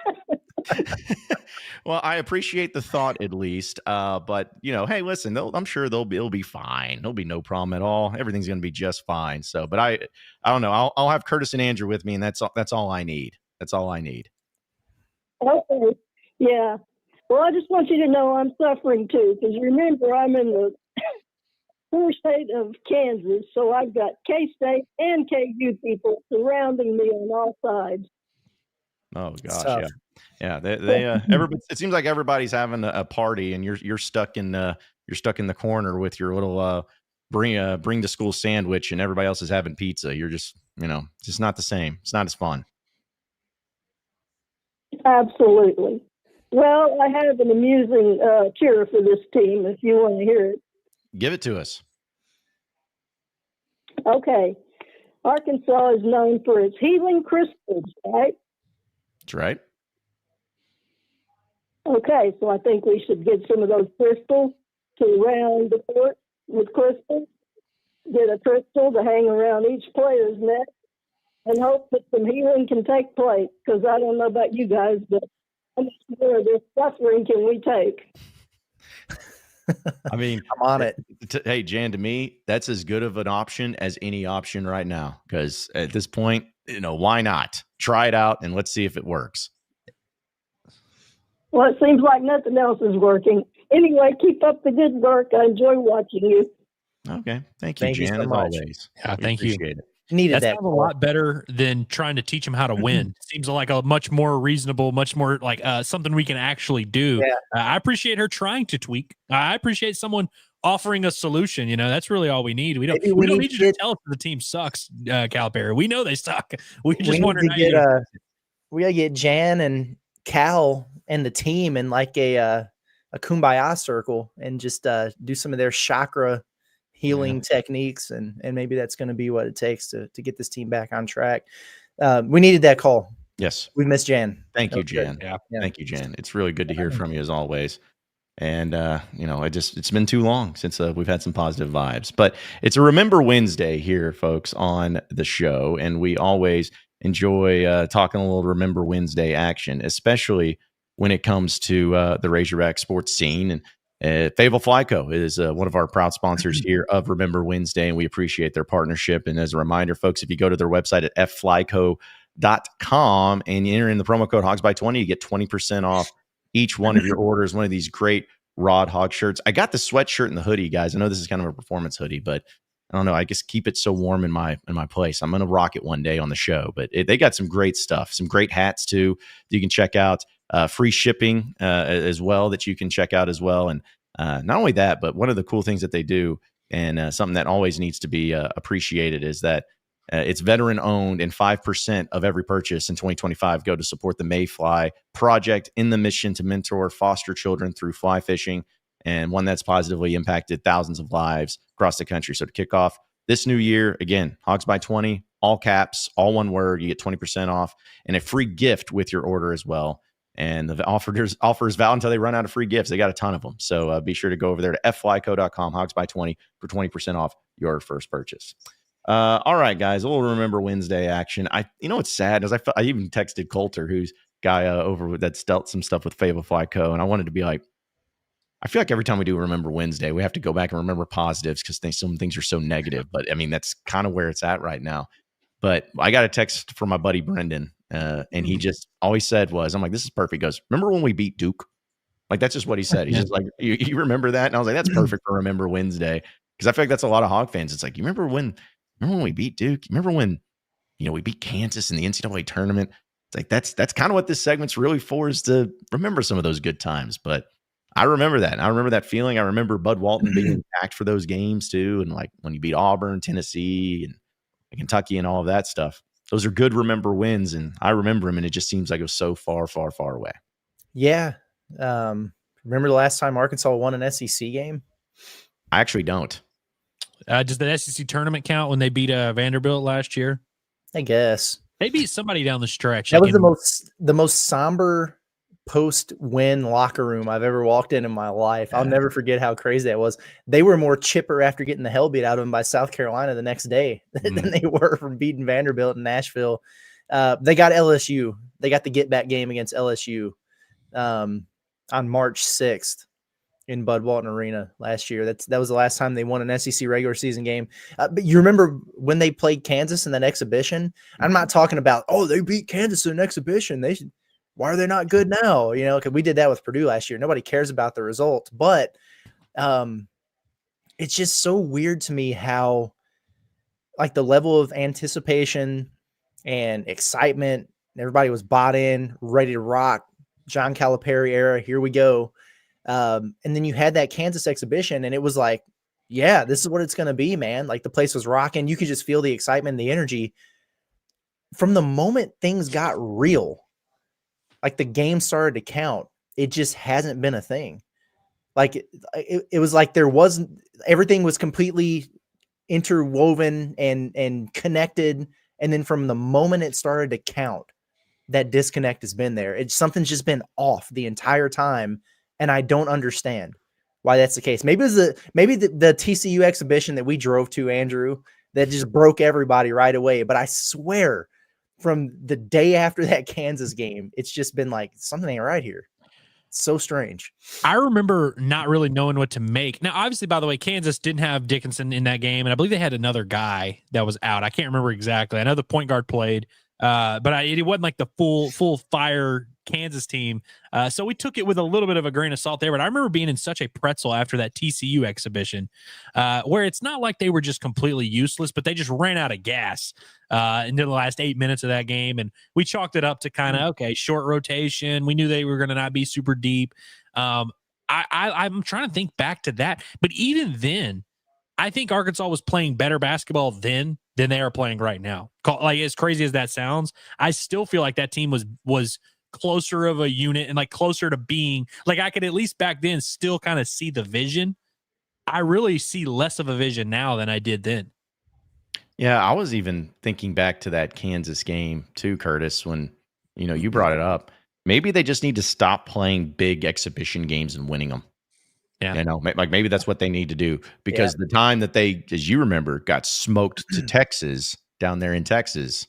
Well, I appreciate the thought at least. But hey, listen, I'm sure it'll be fine. There'll be no problem at all. Everything's going to be just fine. So, but I don't know. I'll have Curtis and Andrew with me, and that's all I need. That's all I need. Okay. Yeah. Well, I just want you to know I'm suffering too, because remember, I'm in the poor state of Kansas, so I've got K-State and KU people surrounding me on all sides. Oh gosh, yeah. Yeah, everybody, it seems like everybody's having a party, and you're stuck in the corner with your little bring to school sandwich, and everybody else is having pizza. You're just just not the same. It's not as fun. Absolutely. Well, I have an amusing cheer for this team if you want to hear it. Give it to us. Okay. Arkansas is known for its healing crystals, right? That's right. Okay, so I think we should get some of those crystals to round the court with crystals. Get a crystal to hang around each player's neck and hope that some healing can take place. Because I don't know about you guys, but how much more of this suffering can we take? I mean, I'm on it. Hey, Jan, to me, that's as good of an option as any option right now. Because at this point, why not? Try it out and let's see if it works. Well, it seems like nothing else is working. Anyway, keep up the good work. I enjoy watching you. Okay. Thank you, Jan, so as much. always. Yeah, We thank you. appreciate it. Needed That that. sounds a lot better than trying to teach them how to win. Seems like a much more reasonable, much more like something we can actually do. Yeah. I appreciate her trying to tweak. I appreciate someone offering a solution. That's really all we need. We don't need you to tell us the team sucks, Calipari. We know they suck. We just want to we gotta get Jan and Cal and the team in like a kumbaya circle and just do some of their chakra healing techniques, and maybe that's going to be what it takes to get this team back on track. We needed that call. Yes. We missed Jan. Thank you, Jan. Yeah. Thank you, Jan. It's really good to hear from you as always. And, it's been too long since we've had some positive vibes, but it's a Remember Wednesday here, folks, on the show. And we always enjoy talking a little Remember Wednesday action, especially when it comes to the Razorback sports scene. And Fayetteville Fly Co. is one of our proud sponsors here of Remember Wednesday, and we appreciate their partnership. And as a reminder, folks, if you go to their website at fflyco.com and you enter in the promo code HOGSBY20, you get 20% off each one of your orders. One of these great Rod Hog shirts. I got the sweatshirt and the hoodie, guys. I know this is kind of a performance hoodie, but I don't know. I just keep it so warm in my place. I'm going to rock it one day on the show, but they got some great stuff, some great hats too. You can check out free shipping as well that you can check out as well. And not only that, but one of the cool things that they do and something that always needs to be appreciated is that it's veteran owned, and 5% of every purchase in 2025 go to support the Mayfly project in the mission to mentor foster children through fly fishing, and one that's positively impacted thousands of lives across the country. So to kick off this new year, again, Hogs by 20, all caps, all one word, you get 20% off and a free gift with your order as well. And the offer is valid until they run out of free gifts. They got a ton of them. So be sure to go over there to fflyco.com, Hogs by 20 for 20% off your first purchase. All right, guys, a little Remember Wednesday action. What's sad is I even texted Coulter, who's guy over that's dealt some stuff with Fayetteville Fly Co. And I wanted to be like, I feel like every time we do Remember Wednesday, we have to go back and remember positives because some things are so negative. But I mean, that's kind of where it's at right now. But I got a text from my buddy Brendan, and he just always said I'm like, this is perfect. He goes, remember when we beat Duke? Like, that's just what he said. He's just like, you remember that? And I was like, that's perfect for Remember Wednesday. Because I feel like that's a lot of Hog fans. It's like, you remember when we beat Duke? You remember when, we beat Kansas in the NCAA tournament? It's like, that's kind of what this segment's really for, is to remember some of those good times. But I remember that. I remember that feeling. I remember Bud Walton being packed for those games too. And like when you beat Auburn, Tennessee, and Kentucky and all of that stuff. Those are good Remember wins. And I remember them, and it just seems like it was so far, far, far away. Yeah. Remember the last time Arkansas won an SEC game? I actually don't. Does the SEC tournament count when they beat Vanderbilt last year? I guess they beat somebody down the stretch. That was the most somber post-win locker room I've ever walked in my life. I'll never forget how crazy that was. They were more chipper after getting the hell beat out of them by South Carolina the next day than they were from beating Vanderbilt in Nashville. They got LSU. They got the get-back game against LSU on March 6th. In Bud Walton Arena last year. That was the last time they won an SEC regular season game. But you remember when they played Kansas in that exhibition? I'm not talking about, they beat Kansas in an exhibition. Why are they not good now? Because we did that with Purdue last year. Nobody cares about the result. But it's just so weird to me how like the level of anticipation and excitement, everybody was bought in, ready to rock John Calipari era. Here we go. And then you had that Kansas exhibition, and it was like, yeah, this is what it's going to be, man. Like the place was rocking. You could just feel the excitement, the energy. From the moment things got real, like the game started to count, it just hasn't been a thing. Like it was like there wasn't, everything was completely interwoven and connected. And then from the moment it started to count, that disconnect has been there. Something's just been off the entire time. And I don't understand why that's the case. Maybe it was the TCU exhibition that we drove to, Andrew, that just broke everybody right away. But I swear from the day after that Kansas game, it's just been like, something ain't right here. It's so strange. I remember not really knowing what to make. Now, obviously, by the way, Kansas didn't have Dickinson in that game, and I believe they had another guy that was out. I can't remember exactly. I know the point guard played, but it wasn't like the full fire Kansas team. So we took it with a little bit of a grain of salt there. But I remember being in such a pretzel after that TCU exhibition, where it's not like they were just completely useless, but they just ran out of gas into the last 8 minutes of that game. And we chalked it up to kind of, okay, short rotation. We knew they were going to not be super deep. I'm trying to think back to that. But even then, I think Arkansas was playing better basketball then than they are playing right now. Like, as crazy as that sounds, I still feel like that team was closer of a unit and like closer to being like, I could at least back then still kind of see the vision. I really see less of a vision now than I did then. Yeah, I was even thinking back to that Kansas game too, Curtis, when you brought it up. Maybe they just need to stop playing big exhibition games and winning them. Yeah. Like maybe that's what they need to do, because the time that they, as you remember, got smoked to Texas down there in Texas,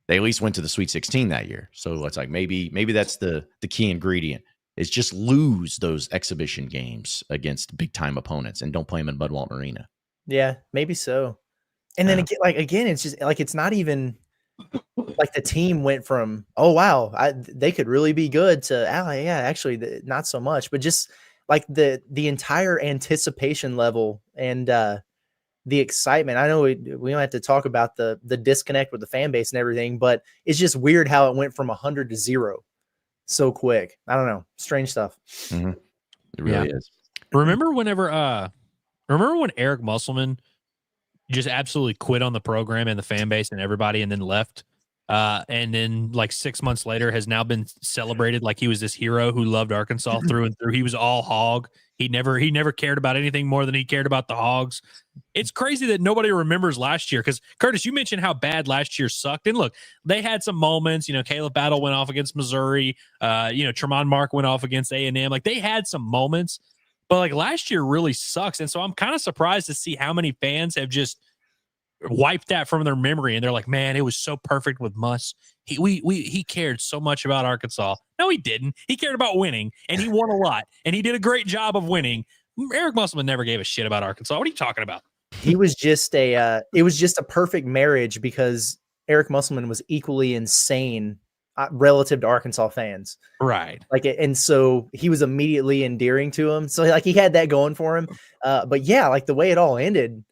they at least went to the Sweet 16 that year. So it's like maybe that's the key ingredient is just lose those exhibition games against big time opponents and don't play them in Bud Walton Arena. Yeah, maybe so. And then again, it's just like, it's not even like the team went from, oh wow, they could really be good to, yeah, actually not so much, but just like the entire anticipation level and the excitement. I know we don't have to talk about the disconnect with the fan base and everything, but it's just weird how it went from 100 to 0 so quick. I don't know. Strange stuff. Mm-hmm. It really is. Remember when Eric Musselman just absolutely quit on the program and the fan base and everybody and then left? And then like 6 months later has now been celebrated like he was this hero who loved Arkansas through and through. He was all Hog. He never cared about anything more than he cared about the Hogs. It's crazy that nobody remembers last year, because Curtis, you mentioned how bad last year sucked. And look, they had some moments. Caleb Battle went off against Missouri. Tremont Mark went off against A&M. Like, they had some moments, but like last year really sucks. And so I'm kind of surprised to see how many fans have just wiped that from their memory, and they're like, man, it was so perfect with Muss. He cared so much about Arkansas. No, he didn't. He cared about winning, and he won a lot, and he did a great job of winning. Eric Musselman never gave a shit about Arkansas. What are you talking about? He was just it was just a perfect marriage, because Eric Musselman was equally insane relative to Arkansas fans. Right. Like, and so he was immediately endearing to him. So like he had that going for him. But yeah, like the way it all ended,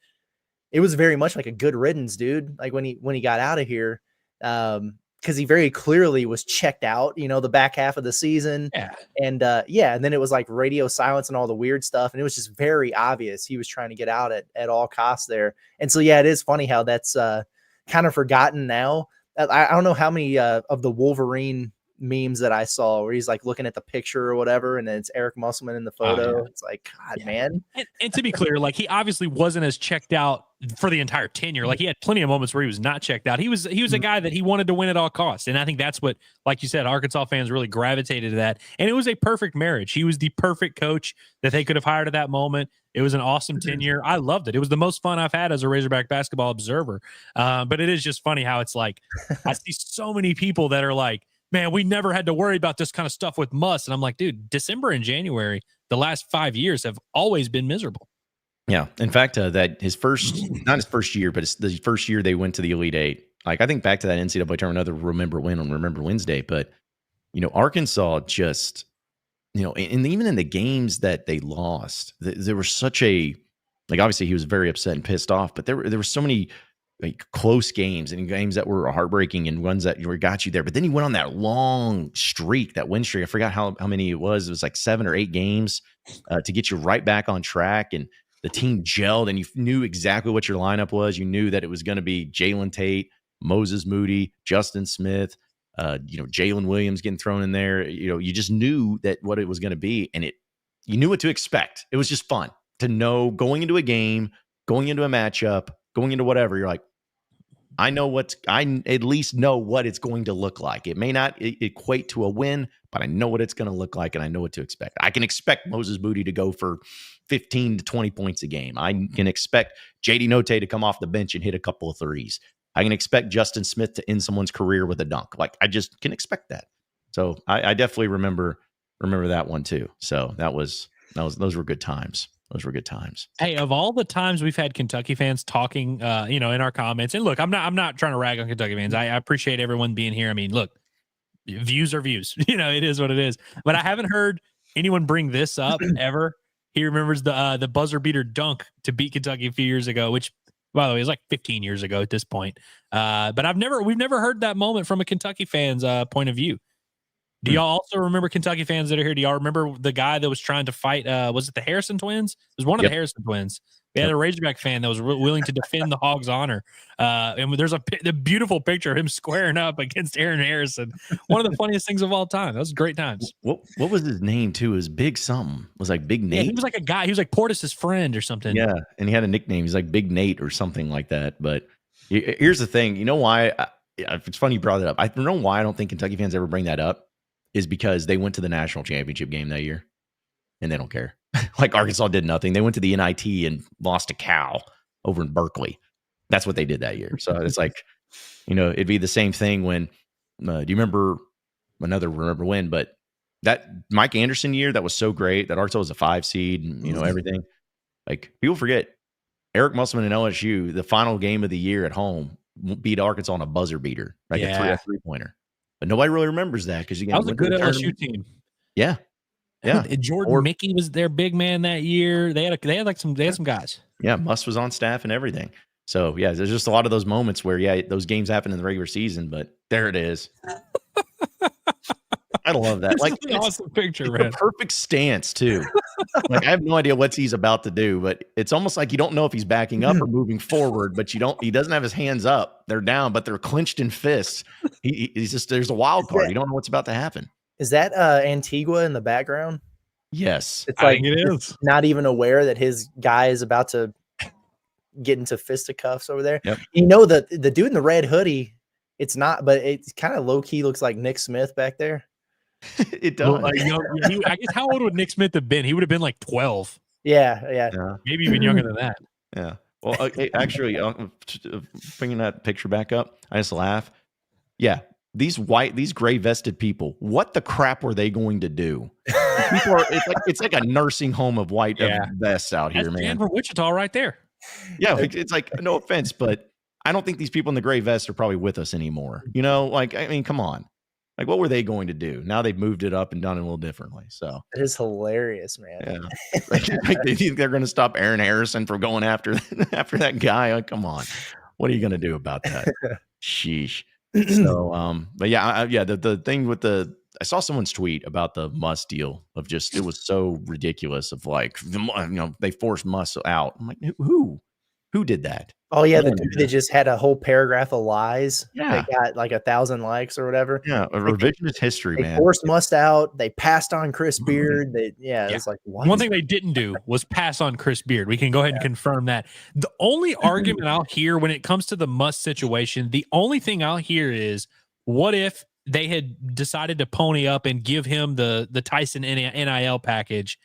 it was very much like a good riddance, dude. Like when he got out of here, because he very clearly was checked out, the back half of the season. Yeah. And and then it was like radio silence and all the weird stuff. And it was just very obvious he was trying to get out at all costs there. And so, yeah, it is funny how that's kind of forgotten now. I don't know how many of the Wolverine memes that I saw where he's like looking at the picture or whatever, and then it's Eric Musselman in the photo. Oh, yeah. It's like, God, man. And to be clear, like, he obviously wasn't as checked out for the entire tenure. Like, he had plenty of moments where he was not checked out. He was a guy that he wanted to win at all costs. And I think that's what, like you said, Arkansas fans really gravitated to that. And it was a perfect marriage. He was the perfect coach that they could have hired at that moment. It was an awesome tenure. I loved it. It was the most fun I've had as a Razorback basketball observer. But it is just funny how it's like, I see so many people that are like, man, we never had to worry about this kind of stuff with Muss. And I'm like, dude, December and January, the last 5 years have always been miserable. Yeah. In fact, that not his first year, but it's the first year they went to the Elite Eight. Like, I think back to that NCAA tournament, another Remember When on Remember Wednesday. But, Arkansas just, and even in the games that they lost, there was such a, like, obviously he was very upset and pissed off, but there were so many like close games and games that were heartbreaking and ones that got you there. But then he went on that long streak, that win streak. I forgot how many it was. It was like 7 or 8 games to get you right back on track. And the team gelled and you knew exactly what your lineup was. You knew that it was going to be Jalen Tate, Moses Moody, Justin Smith, Jalen Williams getting thrown in there. You just knew that what it was going to be. And you knew what to expect. It was just fun to know going into a game, going into a matchup, going into whatever. You're like, I at least know what it's going to look like. It may not equate to a win, but I know what it's going to look like and I know what to expect. I can expect Moses Moody to go for 15 to 20 points a game. I can expect JD Note to come off the bench and hit a couple of threes. I can expect Justin Smith to end someone's career with a dunk. Like, I just can expect that. So I definitely remember that one too. So those were good times. Those were good times. Hey, of all the times we've had Kentucky fans talking, in our comments, and look, I'm not trying to rag on Kentucky fans. I appreciate everyone being here. I mean, look, views are views. It is what it is. But I haven't heard anyone bring this up ever. He remembers the buzzer beater dunk to beat Kentucky a few years ago, which, by the way, is like 15 years ago at this point. But we've never heard that moment from a Kentucky fan's point of view. Do y'all also remember, Kentucky fans that are here? Do y'all remember the guy that was trying to fight? Was it the Harrison twins? It was one of the Harrison twins. We had a Razorback fan that was willing to defend the Hogs' honor. And there's the beautiful picture of him squaring up against Aaron Harrison. One of the funniest things of all time. That was great times. What was his name too? It was Big something. It was like Big Nate. Yeah, he was like a guy. He was like Portis's friend or something. Yeah, and he had a nickname. He's like Big Nate or something like that. But here's the thing. You know why? It's funny you brought it up. I don't know why I don't think Kentucky fans ever bring that up. Is because they went to the national championship game that year and they don't care. Like Arkansas did nothing. They went to the NIT and lost to Cal over in Berkeley. That's what they did that year. So it's like, it'd be the same thing when, do you remember when, but that Mike Anderson year, that was so great that Arkansas was a 5 seed and, everything. Like, people forget Eric Musselman and LSU, the final game of the year at home, beat Arkansas on a buzzer beater, like a 3-pointer. But nobody really remembers that because that was a good LSU team. Yeah, yeah. Jordan Mickey was their big man that year. They had some guys. Yeah, Muss was on staff and everything. So yeah, there's just a lot of those moments where those games happen in the regular season, but there it is. I love that. Like, it's an awesome picture, man. The perfect stance too. Like, I have no idea what he's about to do, but it's almost like you don't know if he's backing up or moving forward. But he doesn't have his hands up; they're down, but they're clenched in fists. He's just, there's a wild card. You don't know what's about to happen. Is that Antigua in the background? Yes, it's like it is. Not even aware that his guy is about to get into fisticuffs over there. Yep. The dude in the red hoodie. It's not, but it's kind of low key. Looks like Nick Smith back there. It does. Well, I guess how old would Nick Smith have been? He would have been like 12. Yeah. Maybe even younger than that. Yeah. Well, actually, bringing that picture back up, I just laugh. Yeah, these gray vested people. What the crap were they going to do? It's like a nursing home of white vests out here, man. Denver, Wichita, right there. Yeah, it's like, no offense, but I don't think these people in the gray vests are probably with us anymore. Come on. Like, what were they going to do? Now they've moved it up and done it a little differently. So it is hilarious, man. Yeah, like they think they're going to stop Aaron Harrison from going after that guy. Like, come on, what are you going to do about that? Sheesh. So, but the thing with I saw someone's tweet about the Muss deal of just, it was so ridiculous of like, they forced Muss out. I'm like, who did that? Oh yeah, the dude that just had a whole paragraph of lies. Yeah, they got like 1,000 likes or whatever. Yeah, a revisionist history, man. They forced Muss out. They passed on Chris Beard. It's like, what? One thing they didn't do was pass on Chris Beard. We can go ahead and confirm that. The only argument I'll hear when it comes to the Muss situation, the only thing I'll hear is, what if they had decided to pony up and give him the Tyson NIL package?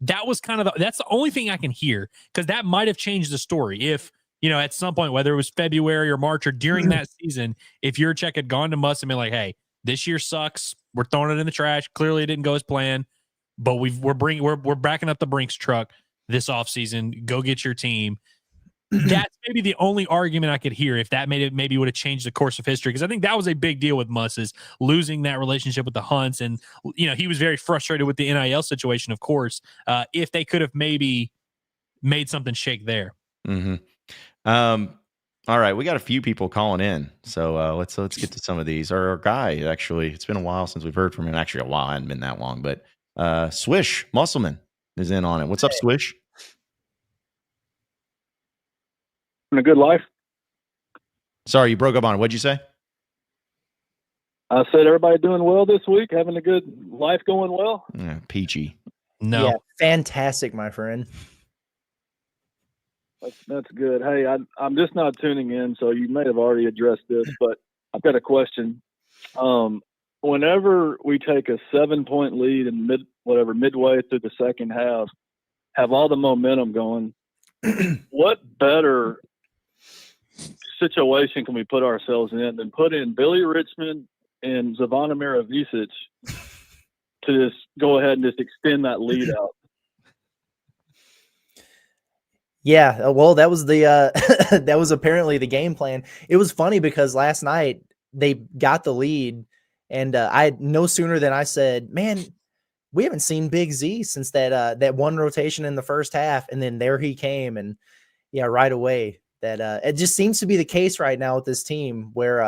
That was that's the only thing I can hear, because that might have changed the story. If, at some point, whether it was February or March or during that season, if your check had gone to Muss and been like, hey, this year sucks, we're throwing it in the trash. Clearly it didn't go as planned, but we're backing up the Brinks truck this offseason. Go get your team. That's maybe the only argument I could hear, if that maybe would have changed the course of history. Because I think that was a big deal with Muss, is losing that relationship with the Hunts. And, he was very frustrated with the NIL situation, of course, if they could have maybe made something shake there. Mm-hmm. All right, we got a few people calling in, so let's get to some of these. Our guy, actually, it's been a while since we've heard from him. Actually, a while, it hadn't been that long, but Swish Musselman is in on it. What's up, Swish? A good life. Sorry, you broke up on it. What'd you say? I said everybody doing well this week, having a good life, going well. Yeah, peachy. No. Yeah, fantastic, my friend. That's good. Hey, I'm just not tuning in, so you may have already addressed this, but I've got a question. Whenever we take a 7-point lead in midway through the second half, have all the momentum going, what better situation can we put ourselves in than put in Billy Richmond and Zvonimir Ivicic to just go ahead and just extend that lead out? Yeah, well, that was the that was apparently the game plan. It was funny because last night they got the lead, and I no sooner than I said, "Man, we haven't seen Big Z since that one rotation in the first half," and then there he came, and yeah, right away that it just seems to be the case right now with this team where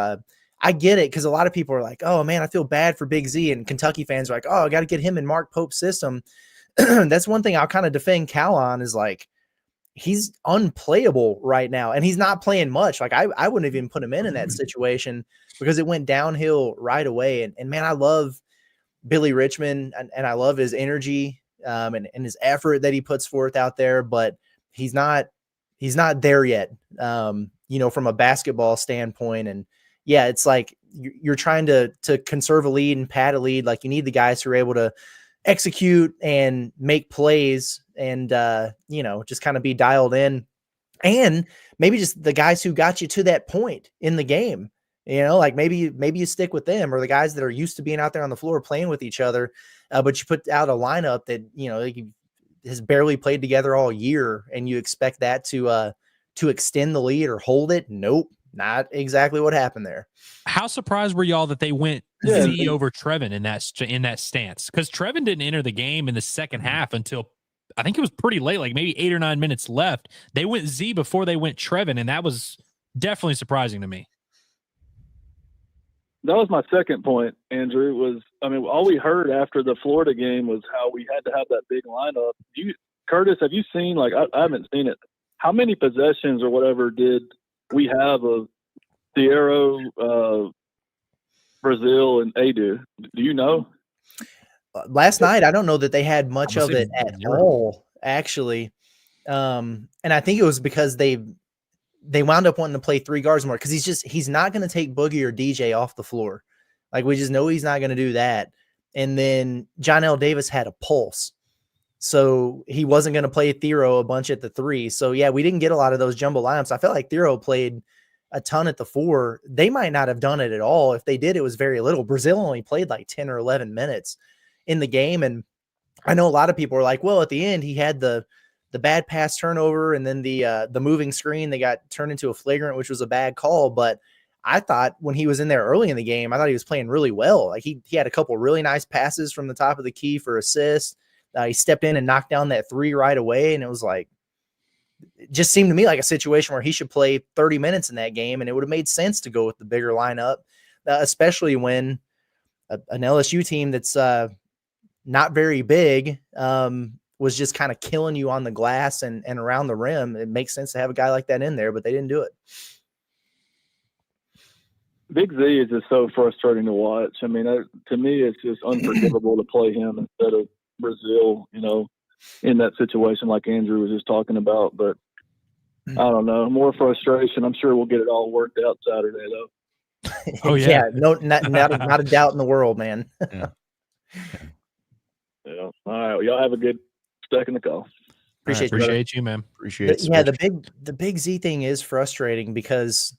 I get it because a lot of people are like, "Oh man, I feel bad for Big Z," and Kentucky fans are like, "Oh, I got to get him in Mark Pope's system." That's one thing I'll kind of defend Cal on is like, he's unplayable right now, and he's not playing much. Like I wouldn't even put him in that situation because it went downhill right away. And man, I love Billy Richmond and I love his energy and his effort that he puts forth out there, but he's not there yet. From a basketball standpoint. And yeah, it's like you're trying to conserve a lead and pad a lead. Like you need the guys who are able to execute and make plays and just kind of be dialed in, and maybe just the guys who got you to that point in the game, like maybe you stick with them, or the guys that are used to being out there on the floor playing with each other, but you put out a lineup that has barely played together all year, and you expect that to extend the lead or hold it. Nope, not exactly what happened there. How surprised were y'all that they went Z over Trevin in that stance? Because Trevin didn't enter the game in the second half until I think it was pretty late, like maybe 8 or 9 minutes left. They went Z before they went Trevin, and that was definitely surprising to me. That was my second point, Andrew. All we heard after the Florida game was how we had to have that big lineup. Curtis, have you seen, like, I haven't seen it, how many possessions or whatever did we have of Thiero, Brazil, and Adu? Do you know? Last night, I don't know that they had much of it at all, actually. And I think it was because they wound up wanting to play 3 guards more because he's not going to take Boogie or DJ off the floor. Like, we just know he's not going to do that. And then John L. Davis had a pulse. So he wasn't going to play Thiero a bunch at the 3. So, yeah, we didn't get a lot of those jumbo lineups. I felt like Thiero played a ton at the 4. They might not have done it at all. If they did, it was very little. Brazil only played like 10 or 11 minutes in the game. And I know a lot of people are like, well, at the end, he had the bad pass turnover and then the moving screen that got turned into a flagrant, which was a bad call. But I thought when he was in there early in the game, I thought he was playing really well. Like he had a couple really nice passes from the top of the key for assists. He stepped in and knocked down that 3 right away. And it was like, it just seemed to me like a situation where he should play 30 minutes in that game. And it would have made sense to go with the bigger lineup, especially when an LSU team that's not very big was just kind of killing you on the glass and around the rim. It makes sense to have a guy like that in there, but they didn't do it. Big Z is just so frustrating to watch. I mean, to me, it's just unforgivable to play him instead of Brazil, in that situation like Andrew was just talking about. But I don't know, more frustration. I'm sure we'll get it all worked out Saturday, though. Oh, yeah. No, not a doubt in the world, man. Yeah. All right. Well, y'all have a good second to call. Appreciate you, man. Appreciate it. Yeah, the big Z thing is frustrating because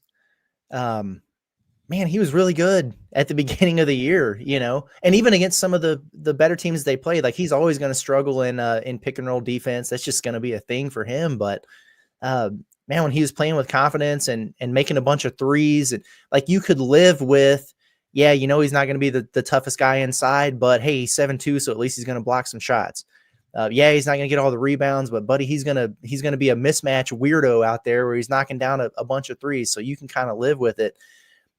man, he was really good at the beginning of the year, and even against some of the better teams they played, like he's always going to struggle in pick and roll defense. That's just going to be a thing for him. But man, when he was playing with confidence and making a bunch of threes, and like you could live with, yeah, he's not going to be the toughest guy inside, but hey, he's 7'2", so at least he's going to block some shots. Yeah, he's not going to get all the rebounds, but buddy, he's going to be a mismatch weirdo out there where he's knocking down a bunch of threes. So you can kind of live with it.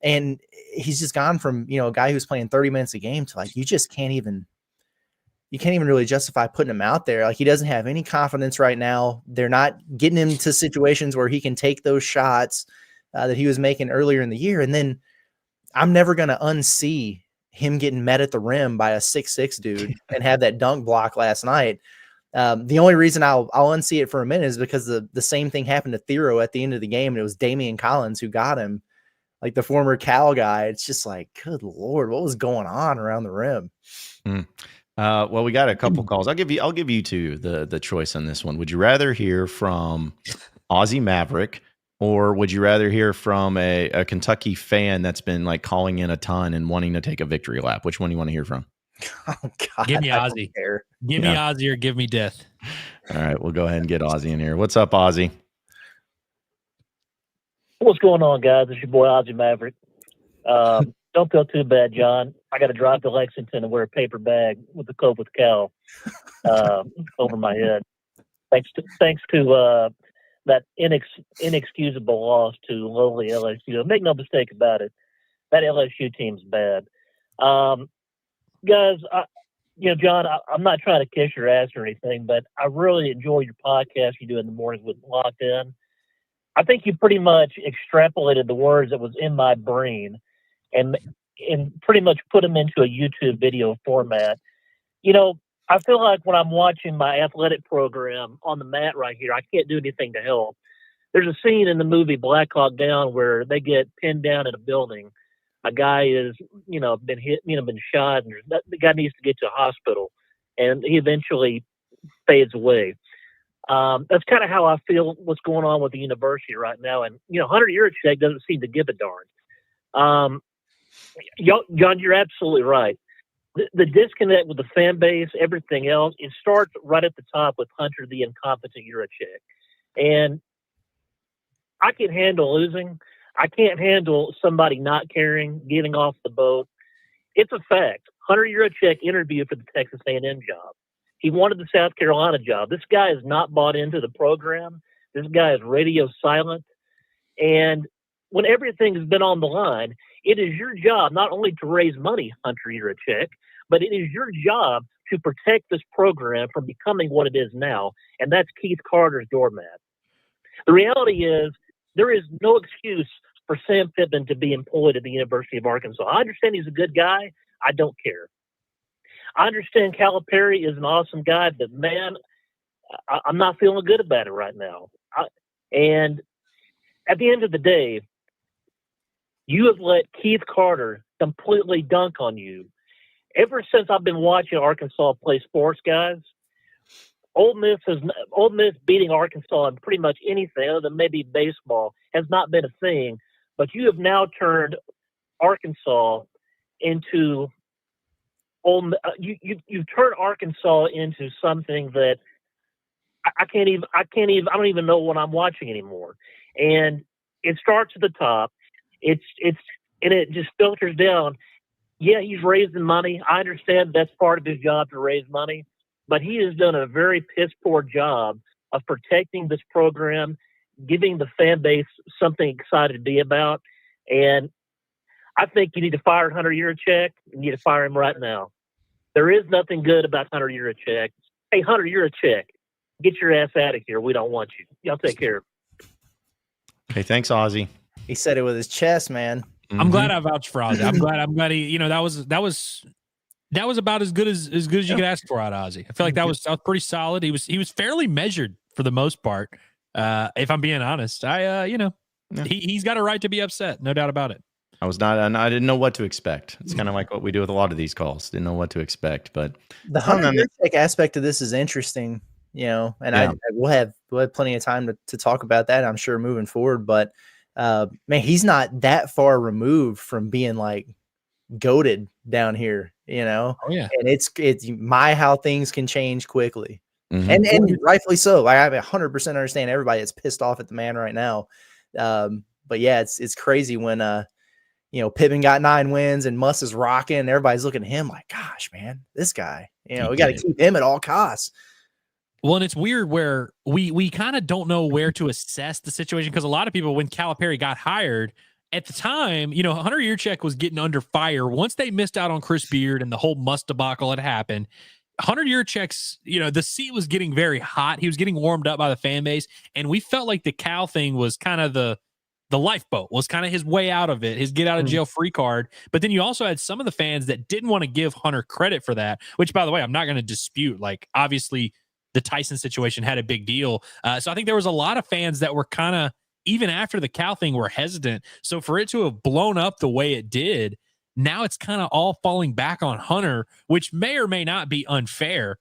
And he's just gone from, a guy who's playing 30 minutes a game to like, you can't even really justify putting him out there. Like, he doesn't have any confidence right now. They're not getting him to situations where he can take those shots that he was making earlier in the year. And then I'm never going to unsee him getting met at the rim by a 6'6" dude and have that dunk block last night. The only reason I'll unsee it for a minute is because the same thing happened to Thero at the end of the game, and it was Damian Collins who got him, like the former Cal guy. It's just like, good Lord, what was going on around the rim? Well, we got a couple calls. I'll give you two the choice on this one. Would you rather hear from Aussie Maverick, or would you rather hear from a Kentucky fan that's been like calling in a ton and wanting to take a victory lap? Which one do you want to hear from? Oh God, Give me Ozzy. Give me Ozzy or give me death. All right, we'll go ahead and get Ozzy in here. What's up, Ozzy? What's going on, guys? It's your boy Ozzy Maverick. Don't feel too bad, John. I got to drive to Lexington and wear a paper bag with the coat with cow over my head. Thanks to that inexcusable loss to lowly LSU. Make no mistake about it, that LSU team's bad. Guys, John, I'm not trying to kiss your ass or anything, but I really enjoy your podcast you do in the mornings with Locked In. I think you pretty much extrapolated the words that was in my brain and pretty much put them into a YouTube video format. I feel like when I'm watching my athletic program on the mat right here, I can't do anything to help. There's a scene in the movie Black Hawk Down where they get pinned down in a building. A guy is, been hit, been shot, and the guy needs to get to a hospital, and he eventually fades away. That's kind of how I feel what's going on with the university right now. And, Hunter Yurachek doesn't seem to give a darn. John, you're absolutely right. The disconnect with the fan base, everything else, it starts right at the top with Hunter, the incompetent Yurachek. And I can handle losing. I can't handle somebody not caring, getting off the boat. It's a fact. Hunter Yurachek interviewed for the Texas A&M job. He wanted the South Carolina job. This guy is not bought into the program. This guy is radio silent. And when everything has been on the line, it is your job not only to raise money, Hunter Yurachek, but it is your job to protect this program from becoming what it is now, and that's Keith Carter's doormat. The reality is there is no excuse for Sam Pittman to be employed at the University of Arkansas. I understand he's a good guy. I don't care. I understand Calipari is an awesome guy, but, man, I'm not feeling good about it right now. And at the end of the day, you have let Keith Carter completely dunk on you. Ever since I've been watching Arkansas play sports, guys, Ole Miss beating Arkansas in pretty much anything other than maybe baseball has not been a thing. But you have now turned Arkansas into you've turned Arkansas into something that I don't even know what I'm watching anymore. And it starts at the top. And it just filters down. Yeah, he's raising money. I understand that's part of his job to raise money, but he has done a very piss poor job of protecting this program, giving the fan base something excited to be about. And I think you need to fire Hunter Yurachek. You need to fire him right now. There is nothing good about Hunter Yurachek. Hey, Hunter Yurachek, get your ass out of here. We don't want you. Y'all take care. Okay, thanks, Ozzy. He said it with his chest, man. I'm glad I vouched for Ozzy. I'm glad he, that was about as good as you could ask for out of Ozzy. I feel like that was pretty solid. He was fairly measured for the most part. If I'm being honest, he's got a right to be upset, no doubt about it. I didn't know what to expect. It's kind of like what we do with a lot of these calls. Didn't know what to expect, but the Hunter Yurachek aspect of this is interesting, and we'll have plenty of time to talk about that, I'm sure, moving forward. But man, he's not that far removed from being like goated down here, Oh yeah. And it's how things can change quickly. And rightfully so. I 100% understand everybody that's pissed off at the man right now. But yeah, it's crazy when Pittman got 9 wins and Muss is rocking and everybody's looking at him like, gosh, man, this guy, we got to keep him at all costs. Well, and it's weird where we kind of don't know where to assess the situation, because a lot of people, when Calipari got hired at the time, Hunter Yurchek was getting under fire once they missed out on Chris Beard and the whole must debacle had happened. Hunter Yurchek's, the seat was getting very hot. He was getting warmed up by the fan base, and we felt like the Cal thing was kind of the lifeboat, was kind of his way out of it, his get out of jail free card. But then you also had some of the fans that didn't want to give Hunter credit for that, which, by the way, I'm not going to dispute. Like, obviously, the Tyson situation had a big deal. So I think there was a lot of fans that were kind of, even after the Cal thing, were hesitant. So for it to have blown up the way it did, now it's kind of all falling back on Hunter, which may or may not be unfair.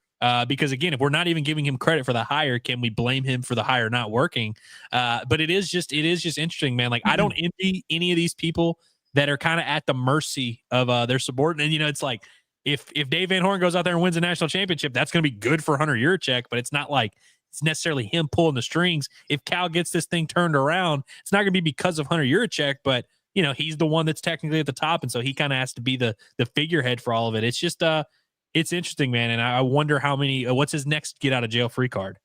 Because again, if we're not even giving him credit for the hire, can we blame him for the hire not working? But it is just interesting, man. Like, I don't envy any of these people that are kind of at the mercy of their subordinate. And, it's like, if Dave Van Horn goes out there and wins a national championship, that's going to be good for Hunter Yurchek, but it's not like it's necessarily him pulling the strings. If Cal gets this thing turned around, it's not going to be because of Hunter Yurchek, but he's the one that's technically at the top, and so he kind of has to be the figurehead for all of it. It's just it's interesting, man, and I wonder how many. What's his next get out of jail free card?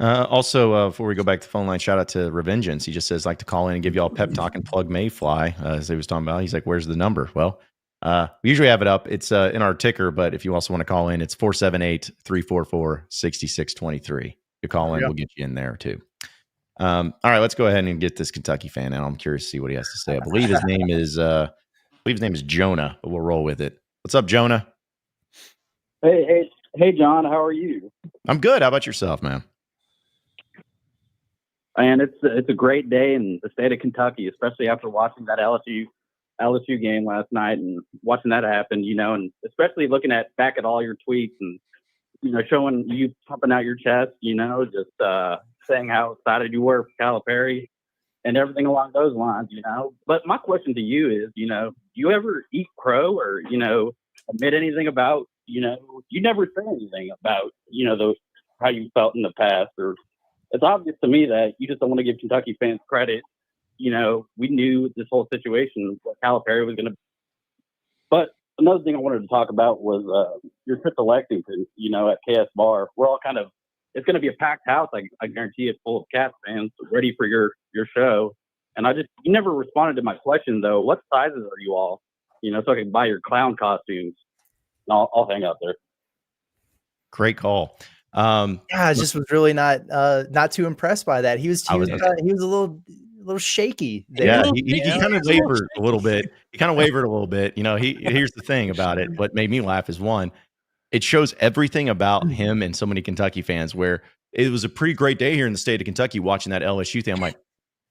Also, before we go back to the phone line, shout out to Revengeance. He just says, like to call in and give y'all a pep talk and plug Mayfly, as he was talking about. He's like, where's the number? Well, we usually have it up. It's in our ticker, but if you also want to call in, it's 478-344-6623. You call in, we'll get you in there too. All right, let's go ahead and get this Kentucky fan out. I'm curious to see what he has to say. I believe his name is Jonah, but we'll roll with it. What's up, Jonah? Hey, John. How are you? I'm good. How about yourself, man? And it's a great day in the state of Kentucky, especially after watching that LSU game last night and watching that happen, and especially looking back at all your tweets and, showing you pumping out your chest, just saying how excited you were for Calipari and everything along those lines, But my question to you is, do you ever eat crow or, admit anything about, you never say anything about, how you felt in the past, or it's obvious to me that you just don't want to give Kentucky fans credit. We knew this whole situation, what Calipari was going to. But another thing I wanted to talk about was your trip to Lexington, at KS Bar. We're all it's going to be a packed house. I guarantee it's full of Cats fans ready for your show. And you never responded to my question, though. What sizes are you all? So I can buy your clown costumes. And I'll hang out there. Great call. I just was really not too impressed by that. He was a little shaky there. Yeah, he kind of wavered a little bit. Here's the thing about it. What made me laugh is, one, it shows everything about him and so many Kentucky fans, where it was a pretty great day here in the state of Kentucky watching that LSU thing. I'm like,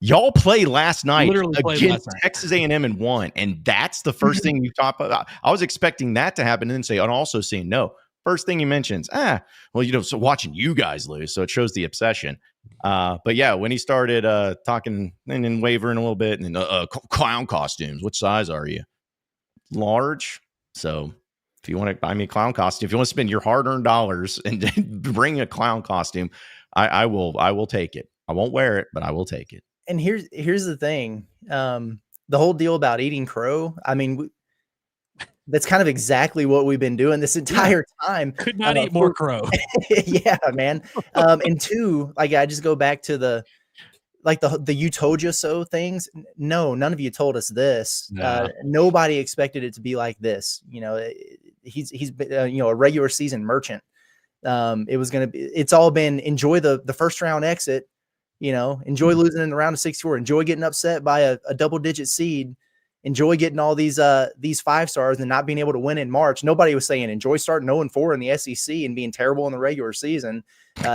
y'all played last night against Texas A&M and won, and that's the first thing you talk about. I was expecting that to happen, and then say, and also seeing no. First thing he mentions, so watching you guys lose. So it shows the obsession. But yeah, when he started talking and then wavering a little bit, and then clown costumes, which size are you? Large. So if you want to buy me a clown costume, if you want to spend your hard-earned dollars and bring a clown costume, I will take it. I won't wear it, but I will take it. And here's the thing. The whole deal about eating crow, I mean, that's kind of exactly what we've been doing this entire time. Could not eat more crow. Yeah, man. And two, I just go back to the you told you so things. No, none of you told us this. No. Nobody expected it to be like this. He's been a regular season merchant. It's all been enjoy the first round exit, enjoy losing in the round of 64, enjoy getting upset by a double digit seed. Enjoy getting all these 5 stars and not being able to win in March. Nobody was saying enjoy starting 0-4 in the SEC and being terrible in the regular season.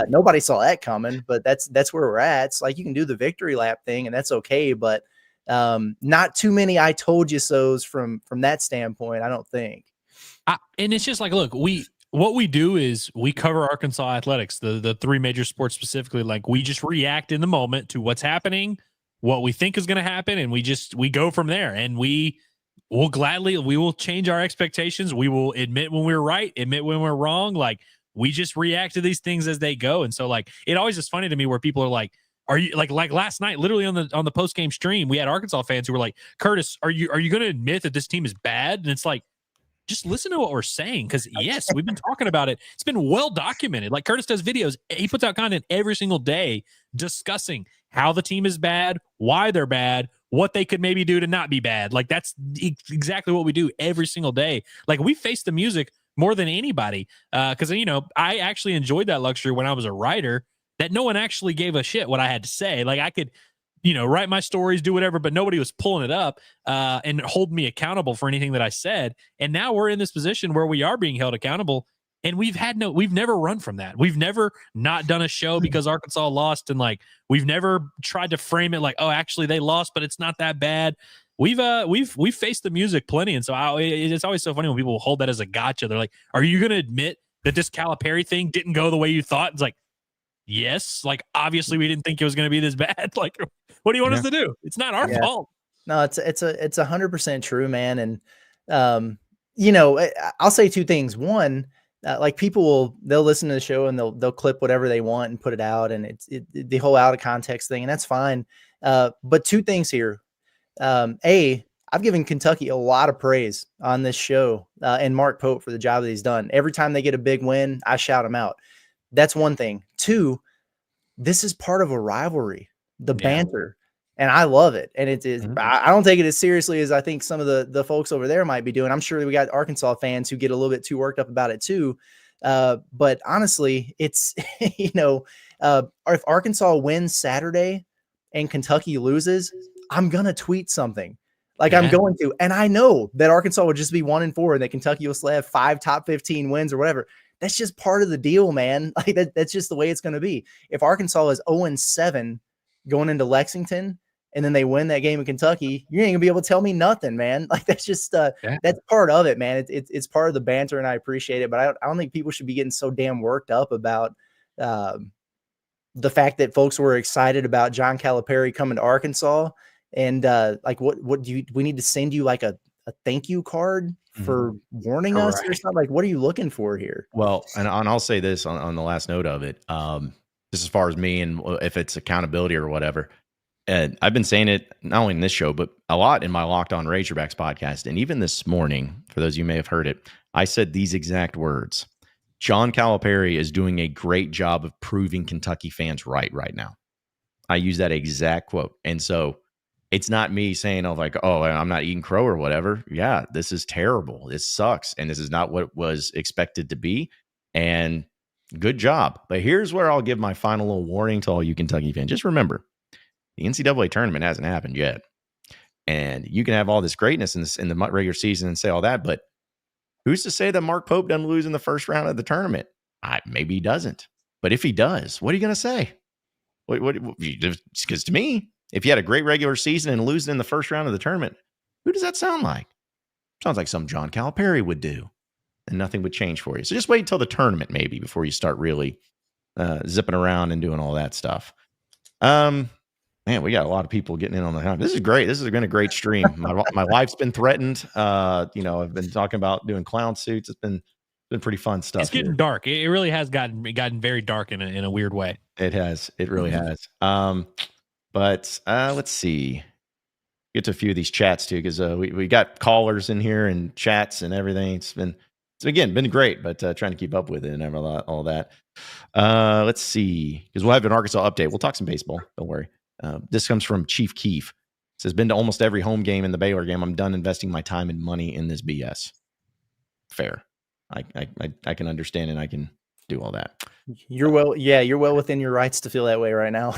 Nobody saw that coming, but that's where we're at. It's like you can do the victory lap thing, and that's okay, but not too many I told you so's from that standpoint, I don't think. And it's just like, look, what we do is we cover Arkansas athletics, the 3 major sports specifically. Like, we just react in the moment to what's happening, what we think is going to happen, and we go from there. And we will change our expectations. We will admit when we're right, admit when we're wrong. Like, we just react to these things as they go. And so, like, it always is funny to me where people are like, are you like last night, literally on the post game stream, we had Arkansas fans who were like, Curtis, are you going to admit that this team is bad? And it's like, just listen to what we're saying. Because yes, we've been talking about it. It's been well documented. Like Curtis does videos. He puts out content every single day discussing how the team is bad, why they're bad, what they could maybe do to not be bad. Like that's exactly what we do every single day. Like we face the music more than anybody. Because, I actually enjoyed that luxury when I was a writer, that no one actually gave a shit what I had to say. Like I could, write my stories, do whatever, but nobody was pulling it up and hold me accountable for anything that I said. And now we're in this position where we are being held accountable. And we've never run from that. We've never not done a show because Arkansas lost. And like, we've never tried to frame it like, oh, actually they lost, but it's not that bad. We've faced the music plenty. And so it's always so funny when people hold that as a gotcha. They're like, are you going to admit that this Calipari thing didn't go the way you thought? It's like, yes. Like, obviously we didn't think it was going to be this bad. Like, what do you want us to do? It's not our fault. No, it's 100% true, man. And, I'll say two things. One, like people they'll listen to the show and they'll clip whatever they want and put it out, and it's the whole out of context thing, and that's fine. But two things here. I've given Kentucky a lot of praise on this show and Mark Pope for the job that he's done. Every time they get a big win, I shout him out. That's one thing. Two, this is part of a rivalry, the banter. And I love it. And it is, I don't take it as seriously as I think some of the folks over there might be doing. I'm sure we got Arkansas fans who get a little bit too worked up about it too. But honestly, it's, if Arkansas wins Saturday and Kentucky loses, I'm going to tweet something. Like I'm going to, and I know that Arkansas would just be 1-4 and that Kentucky will still have 5 top 15 wins or whatever. That's just part of the deal, man. Like that's just the way it's going to be. If Arkansas is 0-7 going into Lexington, and then they win that game in Kentucky, you ain't gonna be able to tell me nothing, man. Like that's just that's part of it, man. It's part of the banter, and I appreciate it. But I don't think people should be getting so damn worked up about the fact that folks were excited about John Calipari coming to Arkansas. And like, what do we need to send you like a thank you card for warning us or something? Like, what are you looking for here? Well, and I'll say this on the last note of it. Just as far as me and if it's accountability or whatever. And I've been saying it not only in this show, but a lot in my Locked On Razorbacks podcast. And even this morning, for those of you who may have heard it, I said these exact words. John Calipari is doing a great job of proving Kentucky fans right now. I use that exact quote. And so it's not me saying, I'm not eating crow or whatever. Yeah, this is terrible. This sucks. And this is not what was expected to be. And good job. But here's where I'll give my final little warning to all you Kentucky fans. Just remember, the NCAA tournament hasn't happened yet. And you can have all this greatness in the regular season and say all that, but who's to say that Mark Pope doesn't lose in the first round of the tournament? Maybe he doesn't. But if he does, what are you going to say? Because to me, if you had a great regular season and losing in the first round of the tournament, who does that sound like? Sounds like some John Calipari would do. And nothing would change for you. So just wait until the tournament maybe before you start really zipping around and doing all that stuff. Man, we got a lot of people getting in on the house. This is great. This has been a great stream. My life's been threatened. I've been talking about doing clown suits. It's been pretty fun stuff. It's getting dark. It really has gotten very dark in a weird way. It has. It really has. But let's see. Get to a few of these chats too, because we got callers in here and chats and everything. It's been great, but trying to keep up with it and all that. Let's see, because we'll have an Arkansas update. We'll talk some baseball. Don't worry. This comes from Chief Keefe. It says, been to almost every home game in the Baylor game. I'm done investing my time and money in this BS. Fair. I can understand and I can do all that. You're well within your rights to feel that way right now.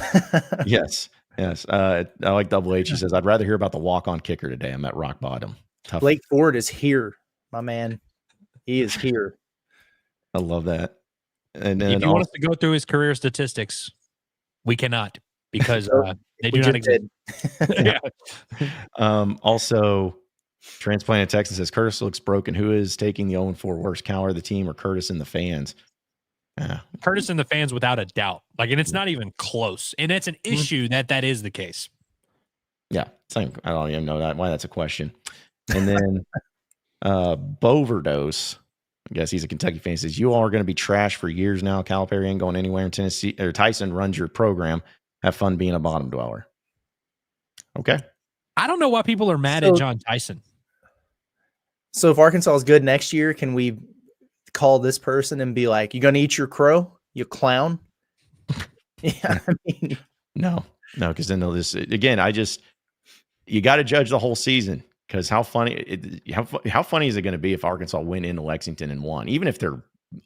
Yes. I like Double H. He says, I'd rather hear about the walk-on kicker today. I'm at rock bottom. Tough. Blake Ford is here, my man. He is here. I love that. And then if you want us to go through his career statistics, we cannot. Because they do not exist. Also, Transplanted Texas says Curtis looks broken. Who is taking the 0-4 worst? Cal or the team, or Curtis and the fans? Curtis and the fans, without a doubt. Like, and it's not even close. And it's an issue that is the case. Yeah, I don't even know why that's a question. And then Boverdose, I guess he's a Kentucky fan, says you all are going to be trash for years now. Calipari ain't going anywhere in Tennessee. Or Tyson runs your program. Have fun being a bottom dweller. Okay. I don't know why people are mad at John Tyson. So if Arkansas is good next year, can we call this person and be like, "You gonna eat your crow, you clown"? Yeah, I mean, No, because then they'll just again. You got to judge the whole season because how funny is it going to be if Arkansas went into Lexington and won, even if they're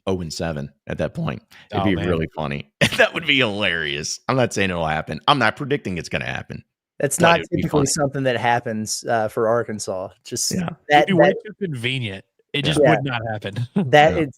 0-7 at that point? It'd be really funny. That would be hilarious. I'm not saying it'll happen. I'm not predicting it's going to happen. that's not typically something that happens for Arkansas. Just it'd be way too convenient. It just would not happen. That it's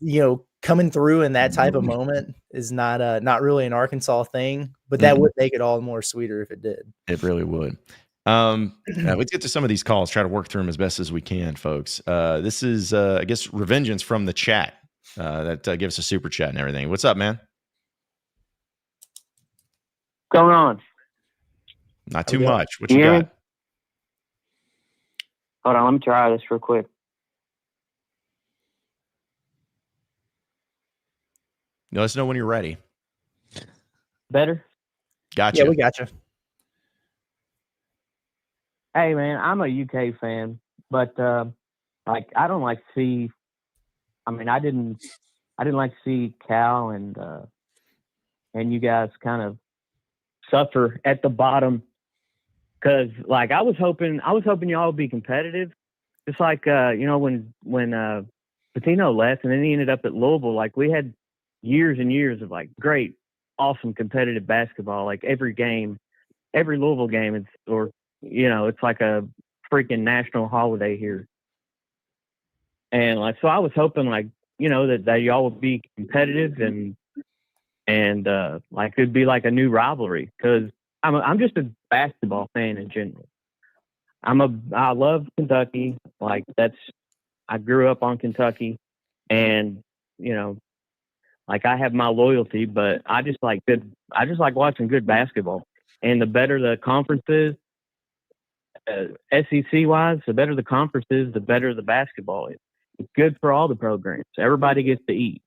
coming through in that type of moment is not really an Arkansas thing, but that would make it all the more sweeter if it did. It really would. Let's get to some of these calls. Try to work through them as best as we can, folks. This is I guess Revengeance from the chat that gives us a super chat and everything. What's up, man? What's going on? Not too much. What you got? Hold on, let me try this real quick. Let us know when you're ready. Better? Gotcha. Yeah, we gotcha. Hey, man, I'm a UK fan, but I don't like to see. I mean, I didn't like to see Cal and you guys kind of suffer at the bottom because, like, I was hoping y'all would be competitive, just like when Patino left and then he ended up at Louisville. Like, we had years and years of like great, awesome competitive basketball. Like every Louisville game, it's like a freaking national holiday here. And like, so I was hoping that y'all would be competitive and like it'd be like a new rivalry because I'm just a basketball fan in general. I love Kentucky. Like I grew up on Kentucky and, like I have my loyalty, but I just like watching good basketball. And the better the conference is, SEC wise, the better the conference is, the better the basketball is. It's good for all the programs. Everybody gets to eat.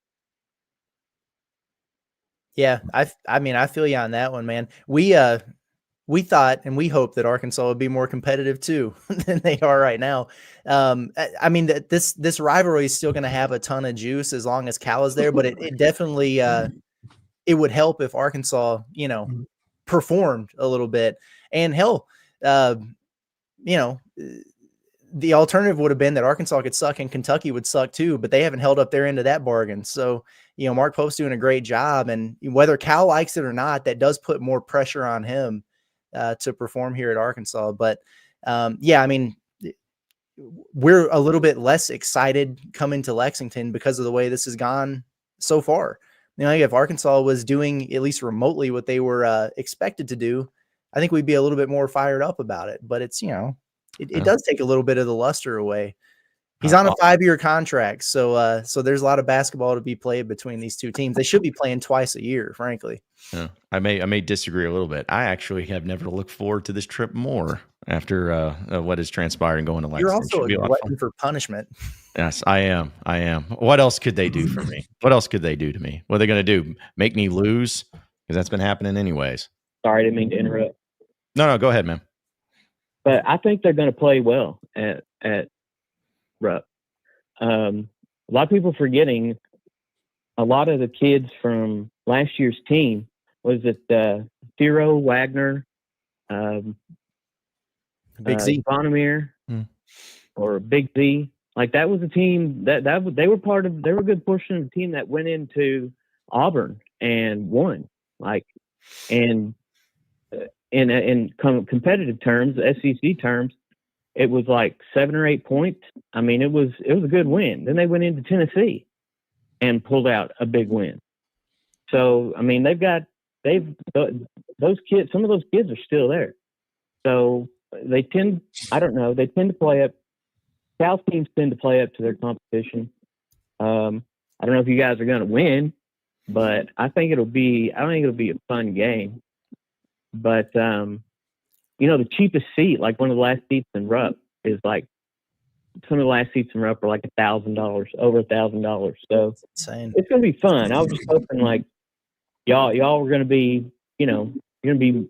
Yeah, I mean, I feel you on that one, man. We thought and we hope that Arkansas would be more competitive too than they are right now. I mean, this rivalry is still going to have a ton of juice as long as Cal is there, but it definitely it would help if Arkansas, performed a little bit. And hell, the alternative would have been that Arkansas could suck and Kentucky would suck too, but they haven't held up their end of that bargain. So, Mark Pope's doing a great job, and whether Cal likes it or not, that does put more pressure on him to perform here at Arkansas. But I mean, we're a little bit less excited coming to Lexington because of the way this has gone so far. If Arkansas was doing at least remotely what they were expected to do, I think we'd be a little bit more fired up about it. But it's, it does take a little bit of the luster away. He's on a 5-year contract, so there's a lot of basketball to be played between these two teams. They should be playing twice a year, frankly. Yeah, I may disagree a little bit. I actually have never looked forward to this trip more after what has transpired and going to Lexington. You're also a glutton for punishment. Yes, I am. What else could they do for me? What else could they do to me? What are they going to do? Make me lose? Because that's been happening anyways. Sorry, I didn't mean to interrupt. No, go ahead, man. But I think they're going to play well at Rupp. A lot of people forgetting a lot of the kids from last year's team. Was it Thero, Wagner, Big Z, Bonamir, or Big Z? Like that was a team that they were part of. They were a good portion of the team that went into Auburn and won. Like, and in competitive terms, SEC terms, it was like 7 or 8 points. I mean, it was a good win. Then they went into Tennessee and pulled out a big win. So, I mean, those kids, some of those kids are still there. So they tend to play up. Cal teams tend to play up to their competition. I don't know if you guys are going to win, but I think it'll be a fun game. But, the cheapest seat, like one of the last seats in Rupp, is like some of the last seats in Rupp are like $1,000, over $1,000. So that's insane. It's going to be fun. I was just hoping like y'all were going to be, you're going to be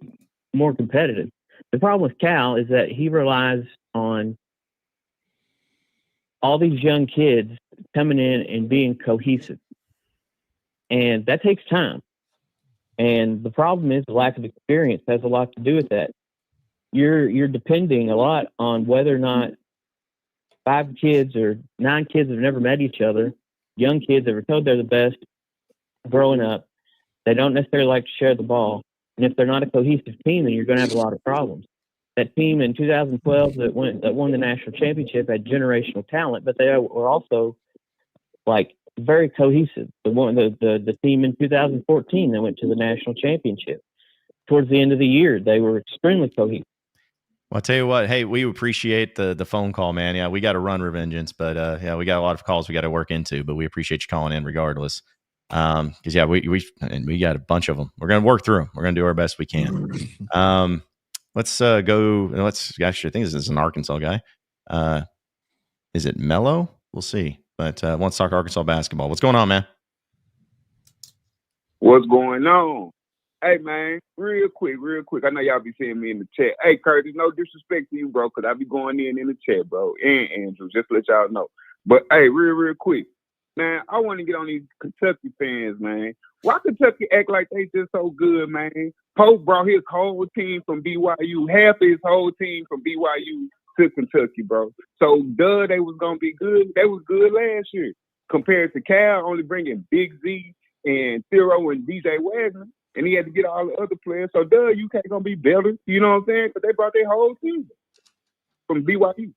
more competitive. The problem with Cal is that he relies on all these young kids coming in and being cohesive. And that takes time. And the problem is the lack of experience has a lot to do with that. You're depending a lot on whether or not 5 kids or 9 kids have never met each other, young kids that were told they're the best growing up. They don't necessarily like to share the ball. And if they're not a cohesive team, then you're going to have a lot of problems. That team in 2012 that won the national championship had generational talent, but they were also like very cohesive. The team in 2014 that went to the national championship. Towards the end of the year, they were extremely cohesive. Well, I'll tell you what, hey, we appreciate the phone call, man. Yeah, we got to run Revengeance, but yeah, we got a lot of calls we got to work into, but we appreciate you calling in regardless. Because yeah, we got a bunch of them. We're gonna work through them. We're gonna do our best we can. Let's go. Actually, I think this is an Arkansas guy. Is it Mello? We'll see. But let's talk Arkansas basketball. What's going on, man? What's going on? Hey, man, real quick. I know y'all be seeing me in the chat. Hey, Curtis, no disrespect to you, bro, because I be going in the chat, bro, and Andrew, just to let y'all know. But, hey, real quick. Man, I want to get on these Kentucky fans, man. Why Kentucky act like they just so good, man? Pope brought his whole team from BYU, half his whole team from BYU to Kentucky, bro. So, duh, they was going to be good. They was good last year compared to Cal only bringing Big Z and Thero and DJ Wagner. And he had to get all the other players. So, duh, you can't going to be better. You know what I'm saying? Because they brought their whole team from BYU.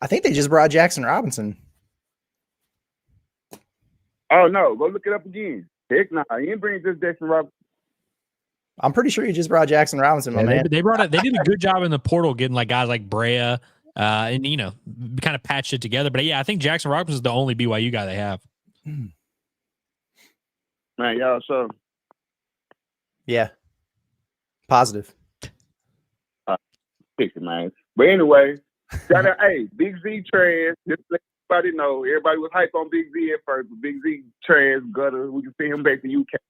I think they just brought Jackson Robinson. Oh, no. Go look it up again. Heck nah. He didn't bring just Jackson Robinson. I'm pretty sure you just brought Jackson Robinson, my man. They did a good job in the portal getting like guys like Brea and, you know, kind of patched it together. But, yeah, I think Jackson Robinson is the only BYU guy they have. Man, y'all so. Yeah. Positive. Fix it, man. But anyway, hey, Big Z trash. Just let everybody know. Everybody was hyped on Big Z at first, but Big Z trash, gutter. We can send him back to UK.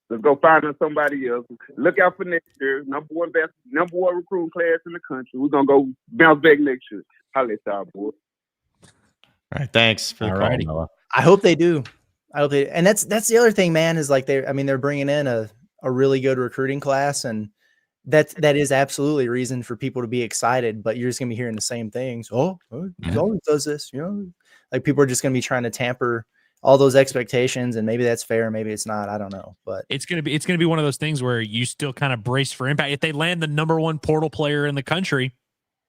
Let's go find us somebody else. Look out for next year. Number one recruiting class in the country. We're gonna go bounce back next year. Holla at y'all, boys. All right, thanks for the call, Noah. I hope they do. And that's the other thing, man, is like they're bringing in a really good recruiting class, and that is absolutely a reason for people to be excited, but you're just gonna be hearing the same things. He always does this, you know, like people are just gonna be trying to tamper all those expectations, and maybe that's fair, maybe it's not. I don't know, but it's gonna be one of those things where you still kind of brace for impact. If they land the number one portal player in the country,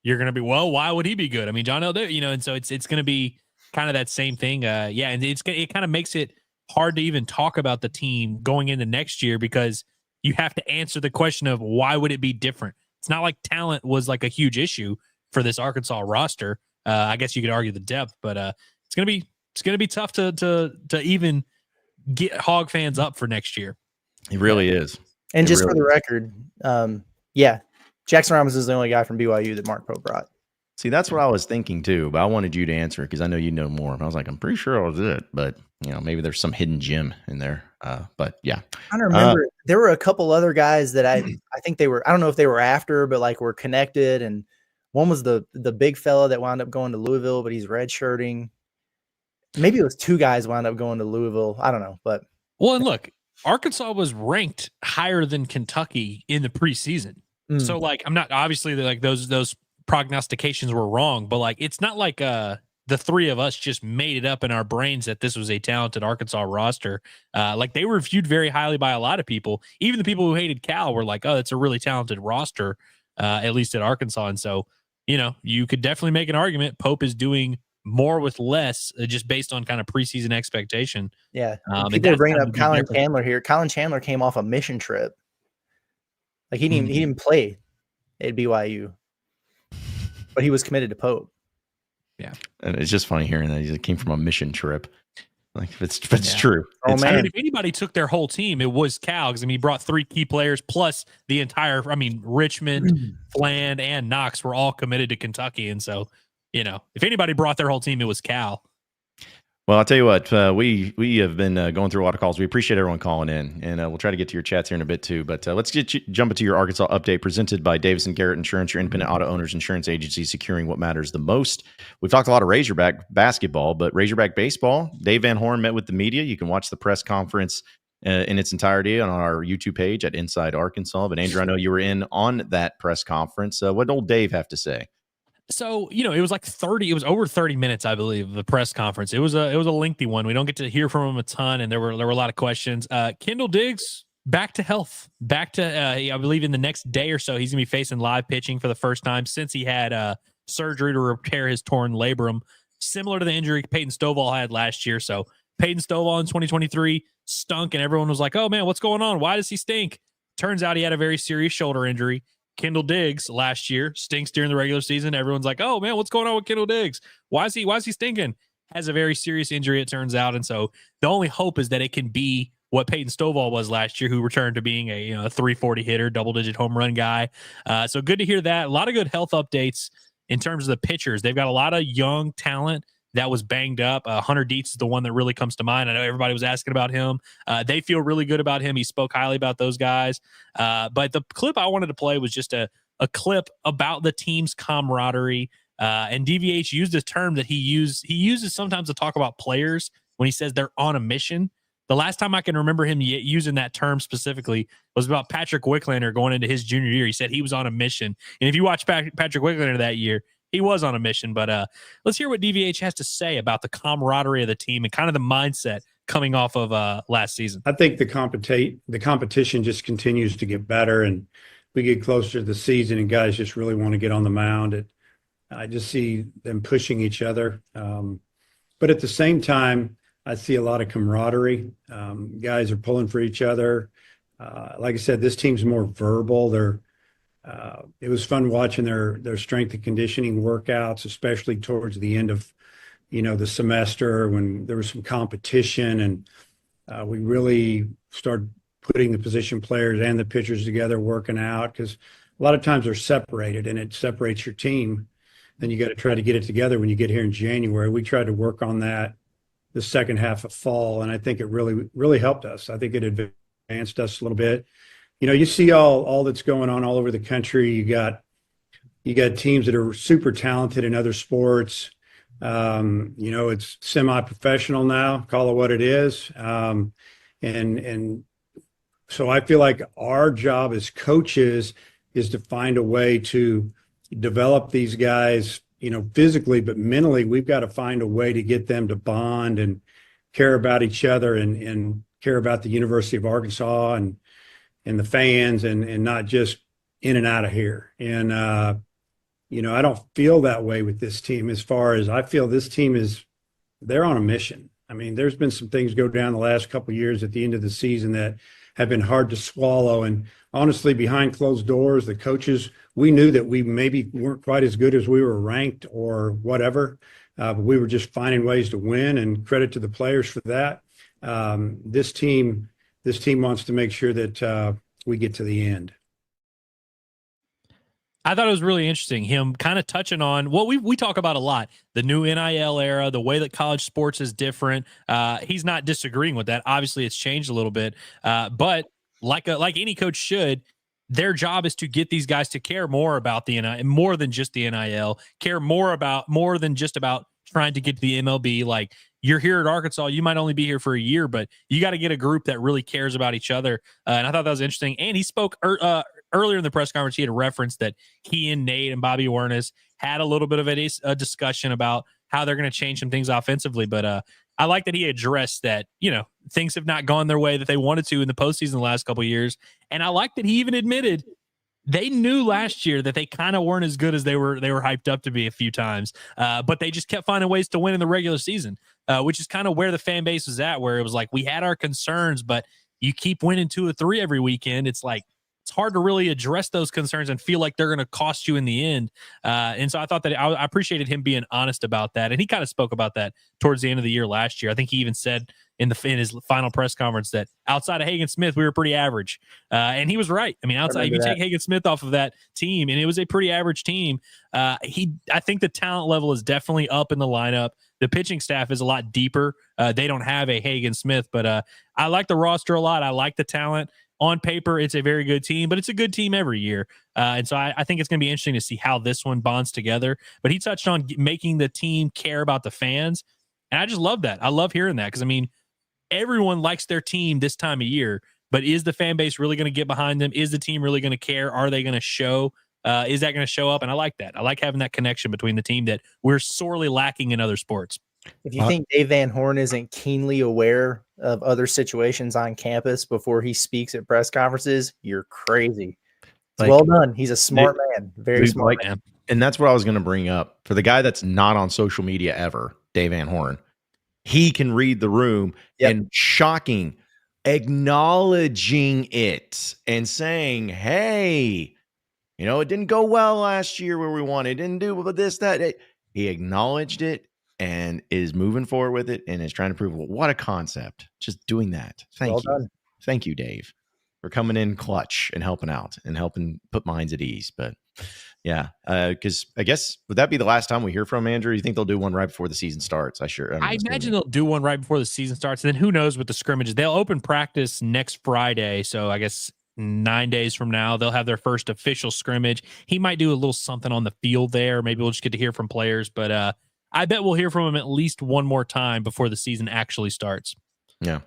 you're gonna be, well, why would he be good? I mean, John L. You know, and so it's gonna be kind of that same thing. Yeah, and it kind of makes it hard to even talk about the team going into next year because you have to answer the question of why would it be different? It's not like talent was like a huge issue for this Arkansas roster. I guess you could argue the depth, but it's gonna be tough to even get Hog fans up for next year. It really is. And just for the record, yeah, Jackson Robinson is the only guy from BYU that Mark Pope brought. See, that's what I was thinking too, but I wanted you to answer because I know you know more. And I was like, I'm pretty sure I was it, but you know, maybe there's some hidden gem in there. But yeah, I don't remember. There were a couple other guys that I think they were. I don't know if they were after, but like were connected. And one was the big fella that wound up going to Louisville, but he's redshirting. Maybe it was 2 guys wound up going to Louisville. I don't know, but well, and look, Arkansas was ranked higher than Kentucky in the preseason. So like, I'm not obviously like those prognostications were wrong, but like it's not like the 3 of us just made it up in our brains that this was a talented Arkansas roster. Like they were viewed very highly by a lot of people. Even the people who hated Cal were like, oh, it's a really talented roster, at least at Arkansas. And so, you know, you could definitely make an argument Pope is doing more with less, just based on kind of preseason expectation. Yeah. People are bringing up Colin Chandler here. Colin Chandler came off a mission trip. Like he didn't play at BYU, but he was committed to Pope. Yeah. And it's just funny hearing that he came from a mission trip. Like if it's true. Oh, it's, man. If anybody took their whole team, it was Cal, because I mean, he brought 3 key players plus the entire, I mean, Richmond, Fland, and Knox were all committed to Kentucky. And so, you know, if anybody brought their whole team, it was Cal. Well, I'll tell you what, we have been going through a lot of calls. We appreciate everyone calling in, and we'll try to get to your chats here in a bit too. But let's jump into your Arkansas update presented by Davis and Garrett Insurance, your independent auto owners insurance agency, securing what matters the most. We've talked a lot of Razorback basketball, but Razorback baseball. Dave Van Horn met with the media. You can watch the press conference in its entirety on our YouTube page at Inside Arkansas. But Andrew, I know you were in on that press conference. What did old Dave have to say? So, it was over 30 minutes, I believe, the press conference. It was a lengthy one. We don't get to hear from him a ton, and there were a lot of questions. Kendall Diggs, back to health, back to, I believe in the next day or so, he's going to be facing live pitching for the first time since he had surgery to repair his torn labrum, similar to the injury Peyton Stovall had last year. So Peyton Stovall in 2023 stunk, and everyone was like, oh man, what's going on? Why does he stink? Turns out he had a very serious shoulder injury. Kendall Diggs last year stinks during the regular season. Everyone's like, oh man, what's going on with Kendall Diggs? Why is he stinking? Has a very serious injury, it turns out. And so the only hope is that it can be what Peyton Stovall was last year, who returned to being a 340 hitter, double-digit home run guy. So good to hear that. A lot of good health updates in terms of the pitchers. They've got a lot of young talent that was banged up. Hunter Dietz is the one that really comes to mind. I know everybody was asking about him. They feel really good about him. He spoke highly about those guys. But the clip I wanted to play was just a clip about the team's camaraderie. And DVH used a term that he uses sometimes to talk about players when he says they're on a mission. The last time I can remember him using that term specifically was about Patrick Wicklander going into his junior year. He said he was on a mission. And if you watch Patrick Wicklander that year, he was on a mission. But let's hear what DVH has to say about the camaraderie of the team and kind of the mindset coming off of last season. I think the competition just continues to get better, and we get closer to the season, and guys just really want to get on the mound. I just see them pushing each other. But at the same time, I see a lot of camaraderie. Guys are pulling for each other. Like I said, this team's more verbal. It was fun watching their strength and conditioning workouts, especially towards the end of, the semester when there was some competition, and we really started putting the position players and the pitchers together working out, because a lot of times they're separated and it separates your team. Then you got to try to get it together when you get here in January. We tried to work on that the second half of fall, and I think it really, really helped us. I think it advanced us a little bit. You see all that's going on all over the country. You got teams that are super talented in other sports. It's semi-professional now, call it what it is. And so I feel like our job as coaches is to find a way to develop these guys, physically, but mentally. We've got to find a way to get them to bond and care about each other and care about the University of Arkansas and the fans and not just in and out of here. And, I don't feel that way with this team, as far as I feel this team they're on a mission. I mean, there's been some things go down the last couple of years at the end of the season that have been hard to swallow. And honestly, behind closed doors, the coaches, we knew that we maybe weren't quite as good as we were ranked or whatever, but we were just finding ways to win, and credit to the players for that. This team wants to make sure that we get to the end. I thought it was really interesting, him kind of touching on what we talk about a lot, the new NIL era, the way that college sports is different. He's not disagreeing with that. Obviously, it's changed a little bit, but like any coach should, their job is to get these guys to care more about the NIL, more than just the NIL, care more than just about trying to get to the MLB. Like, you're here at Arkansas, you might only be here for a year, but you got to get a group that really cares about each other. And I thought that was interesting. And he spoke earlier in the press conference. He had a reference that he and Nate and Bobby Wernes had a little bit of a discussion about how they're going to change some things offensively. But I like that he addressed that, things have not gone their way that they wanted to in the postseason the last couple of years. And I like that he even admitted they knew last year that they kind of weren't as good as they were hyped up to be a few times, but they just kept finding ways to win in the regular season, which is kind of where the fan base was at, where it was like, we had our concerns, but you keep winning 2 or 3 every weekend. It's like, it's hard to really address those concerns and feel like they're going to cost you in the end. And so I thought that I appreciated him being honest about that. And he kind of spoke about that towards the end of the year last year. I think he even said in his final press conference that outside of Hagen Smith, we were pretty average. And he was right. I mean, outside, if you take Hagen Smith off of that team, and it was a pretty average team, I think the talent level is definitely up in the lineup. The pitching staff is a lot deeper. They don't have a Hagen Smith, but I like the roster a lot. I like the talent. On paper, it's a very good team, but it's a good team every year. And so I think it's going to be interesting to see how this one bonds together. But he touched on making the team care about the fans. And I just love that. I love hearing that because, I mean, everyone likes their team this time of year, but is the fan base really going to get behind them? Is the team really going to care? Are they going to show? Is that going to show up? And I like that. I like having that connection between the team that we're sorely lacking in other sports. If you think Dave Van Horn isn't keenly aware of other situations on campus before he speaks at press conferences, you're crazy. It's well done. He's a smart man. Very smart man. And that's what I was going to bring up. For the guy that's not on social media ever, Dave Van Horn, he can read the room and acknowledging it and saying, hey, it didn't go well last year where we wanted. It didn't do this, that. He acknowledged it and is moving forward with it and is trying to prove, what a concept. Just doing that. Thank you. Thank you, Dave, for coming in clutch and helping out and helping put minds at ease. But yeah, because I guess, would that be the last time we hear from Andrew? You think they'll do one right before the season starts? I imagine they'll do one right before the season starts. And then who knows with the scrimmages. They'll open practice next Friday. So I guess 9 days from now, they'll have their first official scrimmage. He might do a little something on the field there. Maybe we'll just get to hear from players. But I bet we'll hear from him at least one more time before the season actually starts. Yeah.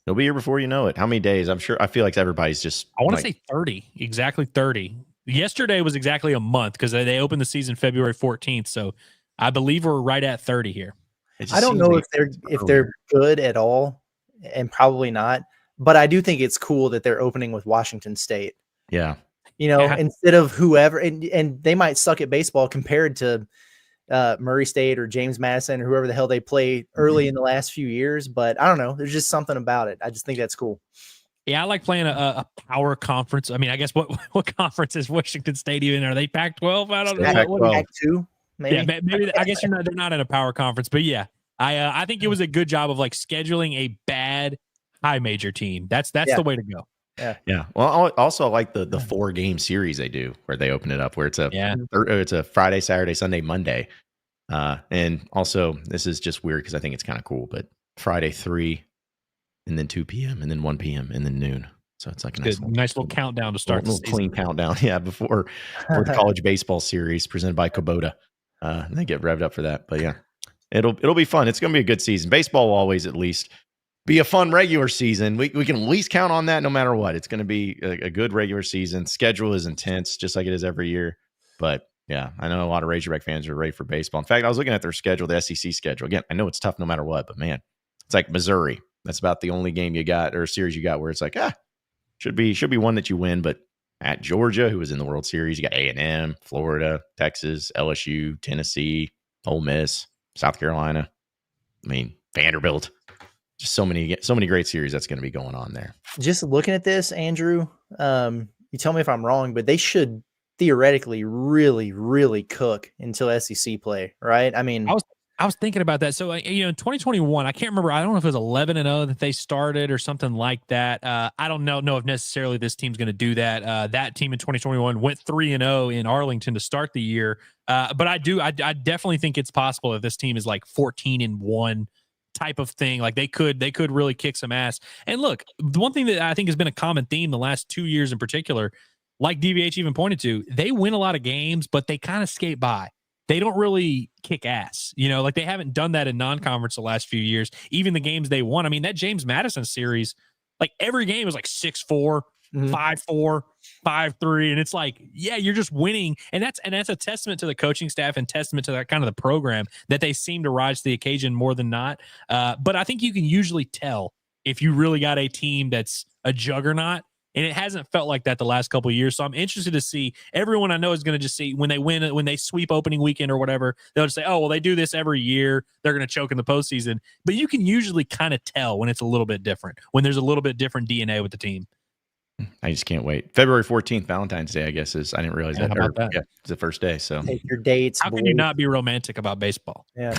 He'll be here before you know it. How many days? I feel like everybody's just... I want to say 30. Exactly 30. Yesterday was exactly a month because they opened the season February 14th. So I believe we're right at 30 here. I don't know if they're good at all, and probably not. But I do think it's cool that they're opening with Washington State. Yeah. Instead of whoever, and they might suck at baseball compared to Murray State or James Madison or whoever the hell they play early in the last few years. But I don't know. There's just something about it. I just think that's cool. Yeah, I like playing a power conference. I mean, I guess what conference is Washington State even? Are they Pac-12? I don't know. Pac-2, maybe. Yeah, maybe. I guess they're not in a power conference. But yeah, I think it was a good job of like scheduling a bad high major team. That's the way to go. Yeah. Well, also I like the 4-game series they do where they open it up where it's a Friday, Saturday, Sunday, Monday. And also this is just weird because I think it's kind of cool, but Friday 3 and then 2 p.m. and then 1 p.m. and then noon. So it's like a nice little countdown to start. A little clean countdown. Yeah. Before the college baseball series presented by Kubota. And they get revved up for that. But yeah, it'll be fun. It's going to be a good season. Baseball will always at least be a fun regular season. We can at least count on that no matter what. It's going to be a good regular season. Schedule is intense, just like it is every year. But yeah, I know a lot of Razorback fans are ready for baseball. In fact, I was looking at their schedule, the SEC schedule. Again, I know it's tough no matter what, but man, it's like Missouri. That's about the only game you got or series you got where it's like, should be one that you win. But at Georgia, who was in the World Series, you got A&M, Florida, Texas, LSU, Tennessee, Ole Miss, South Carolina. I mean, Vanderbilt. Just so many great series that's going to be going on there. Just looking at this, Andrew, you tell me if I'm wrong, but they should theoretically really, really cook until SEC play, right? I mean, I was thinking about that. So, in 2021, I can't remember. I don't know if it was 11-0 that they started or something like that. I don't know if necessarily this team's going to do that. That team in 2021 went 3-0 in Arlington to start the year. But I definitely think it's possible that this team is like 14-1 type of thing. Like they could really kick some ass. And look, the one thing that I think has been a common theme the last 2 years in particular, like DVH even pointed to, they win a lot of games, but they kind of skate by. They don't really kick ass, like they haven't done that in non-conference the last few years. Even the games they won. I mean, that James Madison series, like every game was like 6-4, 5-4, 5-3. And it's like, yeah, you're just winning. And that's a testament to the coaching staff and testament to that kind of the program that they seem to rise to the occasion more than not. But I think you can usually tell if you really got a team that's a juggernaut. And it hasn't felt like that the last couple of years. So I'm interested to see. Everyone I know is going to just see when they win, when they sweep opening weekend or whatever, they'll just say, oh, well, they do this every year. They're going to choke in the postseason. But you can usually kind of tell when it's a little bit different, when there's a little bit different DNA with the team. I just can't wait. February 14th, Valentine's Day, I guess is. I didn't realize Yeah, that. how about that? Yeah, it's the first day. So Take your dates. How can you not be romantic about baseball? Yeah.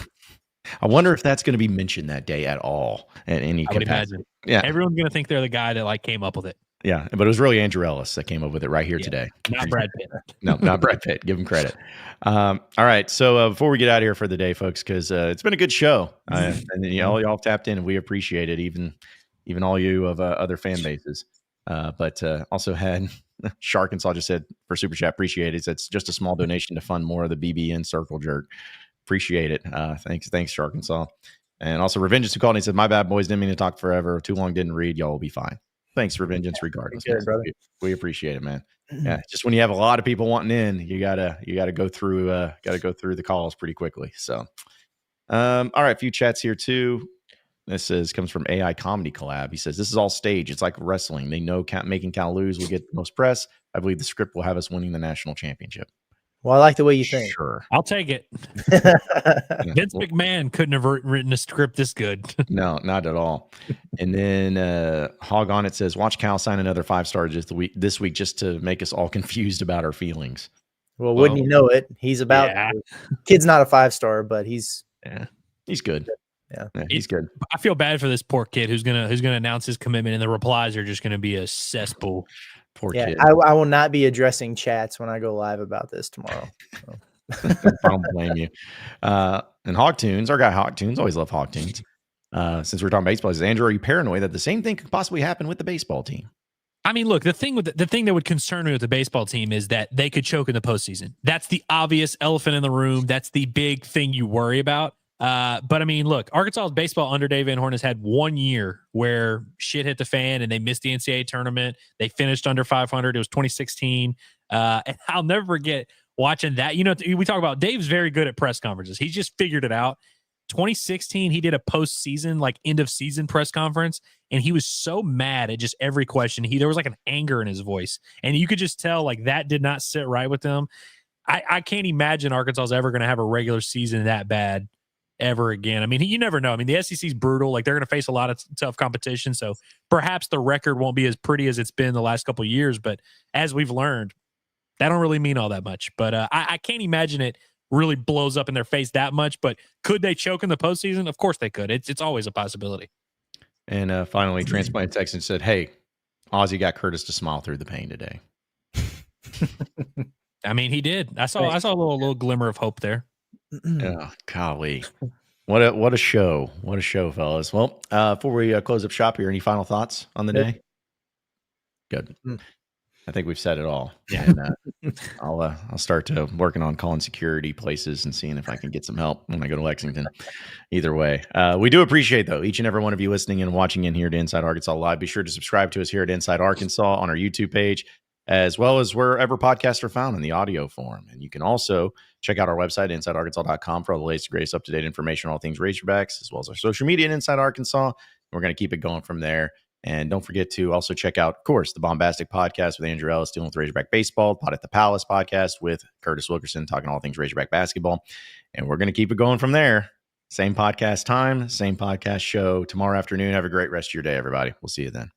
I wonder if that's going to be mentioned that day at all in any I would capacity. imagine. Yeah. Everyone's going to think they're the guy that like came up with it. Yeah. But it was really Andrew Ellis that came up with it right here Yeah. today. Not Brad Pitt. No, not Brad Pitt. Give him credit. All right. So before we get out of here for the day, folks, because it's been a good show, and y'all tapped in, and we appreciate it. Even all you of other fan bases. But also had Sharkensaw just said for Super Chat, appreciate it. It's just a small donation to fund more of the BBN Circle Jerk. Appreciate it. Thanks, Sharkensaw. And also Revengeance who called and he said, my bad, boys, didn't mean to talk forever. Too long, didn't read. Y'all will be fine. Thanks, Revengeance, regardless. Good, brother. We appreciate it, man. Yeah, just when you have a lot of people wanting in, you gotta go through the calls pretty quickly. So all right, a few chats here too. This comes from AI Comedy Collab. He says, this is all stage. It's like wrestling. They know making Cal lose will get the most press. I believe the script will have us winning the national championship. Well, I like the way you think. Sure. I'll take it. Vince McMahon couldn't have written a script this good. No, not at all. And then Hog on it says, watch Cal sign another 5-star this week just to make us all confused about our feelings. Well, wouldn't you know it? He's about kid's not a 5-star, but he's good. Yeah, he's good. I feel bad for this poor kid who's gonna announce his commitment, and the replies are just gonna be a cesspool. Poor kid. I will not be addressing chats when I go live about this tomorrow. So. I don't blame you. And Hogtunes, our guy Hogtunes, always love Hogtunes. Since we're talking baseball, is Andrew, are you paranoid that the same thing could possibly happen with the baseball team? I mean, look, the thing that would concern me with the baseball team is that they could choke in the postseason. That's the obvious elephant in the room. That's the big thing you worry about. But I mean, look, Arkansas's baseball under Dave Van Horn has had 1 year where shit hit the fan and they missed the NCAA tournament. They finished under 500. It was 2016. And I'll never forget watching that. You know, we talk about Dave's very good at press conferences. He's just figured it out. 2016, he did a postseason, like end of season press conference, and he was so mad at just every question. There was like an anger in his voice, and you could just tell like that did not sit right with him. I can't imagine Arkansas is ever going to have a regular season that bad ever again. I mean, you never know. I mean, the SEC is brutal. Like they're going to face a lot of tough competition. So perhaps the record won't be as pretty as it's been the last couple of years. But as we've learned, that don't really mean all that much. But I can't imagine it really blows up in their face that much. But could they choke in the postseason? Of course they could. It's always a possibility. And finally, Transplant Texan said, hey, Ozzie got Curtis to smile through the pain today. I mean, he did. I saw a little glimmer of hope there. Oh, golly. What a show. What a show, fellas. Well, before we close up shop here, any final thoughts on the day? Good. I think we've said it all. Yeah. And, I'll start working on calling security places and seeing if I can get some help when I go to Lexington. Either way, we do appreciate, though, each and every one of you listening and watching in here to Inside Arkansas Live. Be sure to subscribe to us here at Inside Arkansas on our YouTube page, as well as wherever podcasts are found in the audio form. And you can also check out our website, InsideArkansas.com, for all the latest, greatest, up-to-date information on all things Razorbacks, as well as our social media at Inside Arkansas. We're going to keep it going from there. And don't forget to also check out, of course, the Bombastic Podcast with Andrew Ellis dealing with Razorback Baseball, Pot at the Palace podcast with Curtis Wilkerson talking all things Razorback basketball. And we're going to keep it going from there. Same podcast time, same podcast show tomorrow afternoon. Have a great rest of your day, everybody. We'll see you then.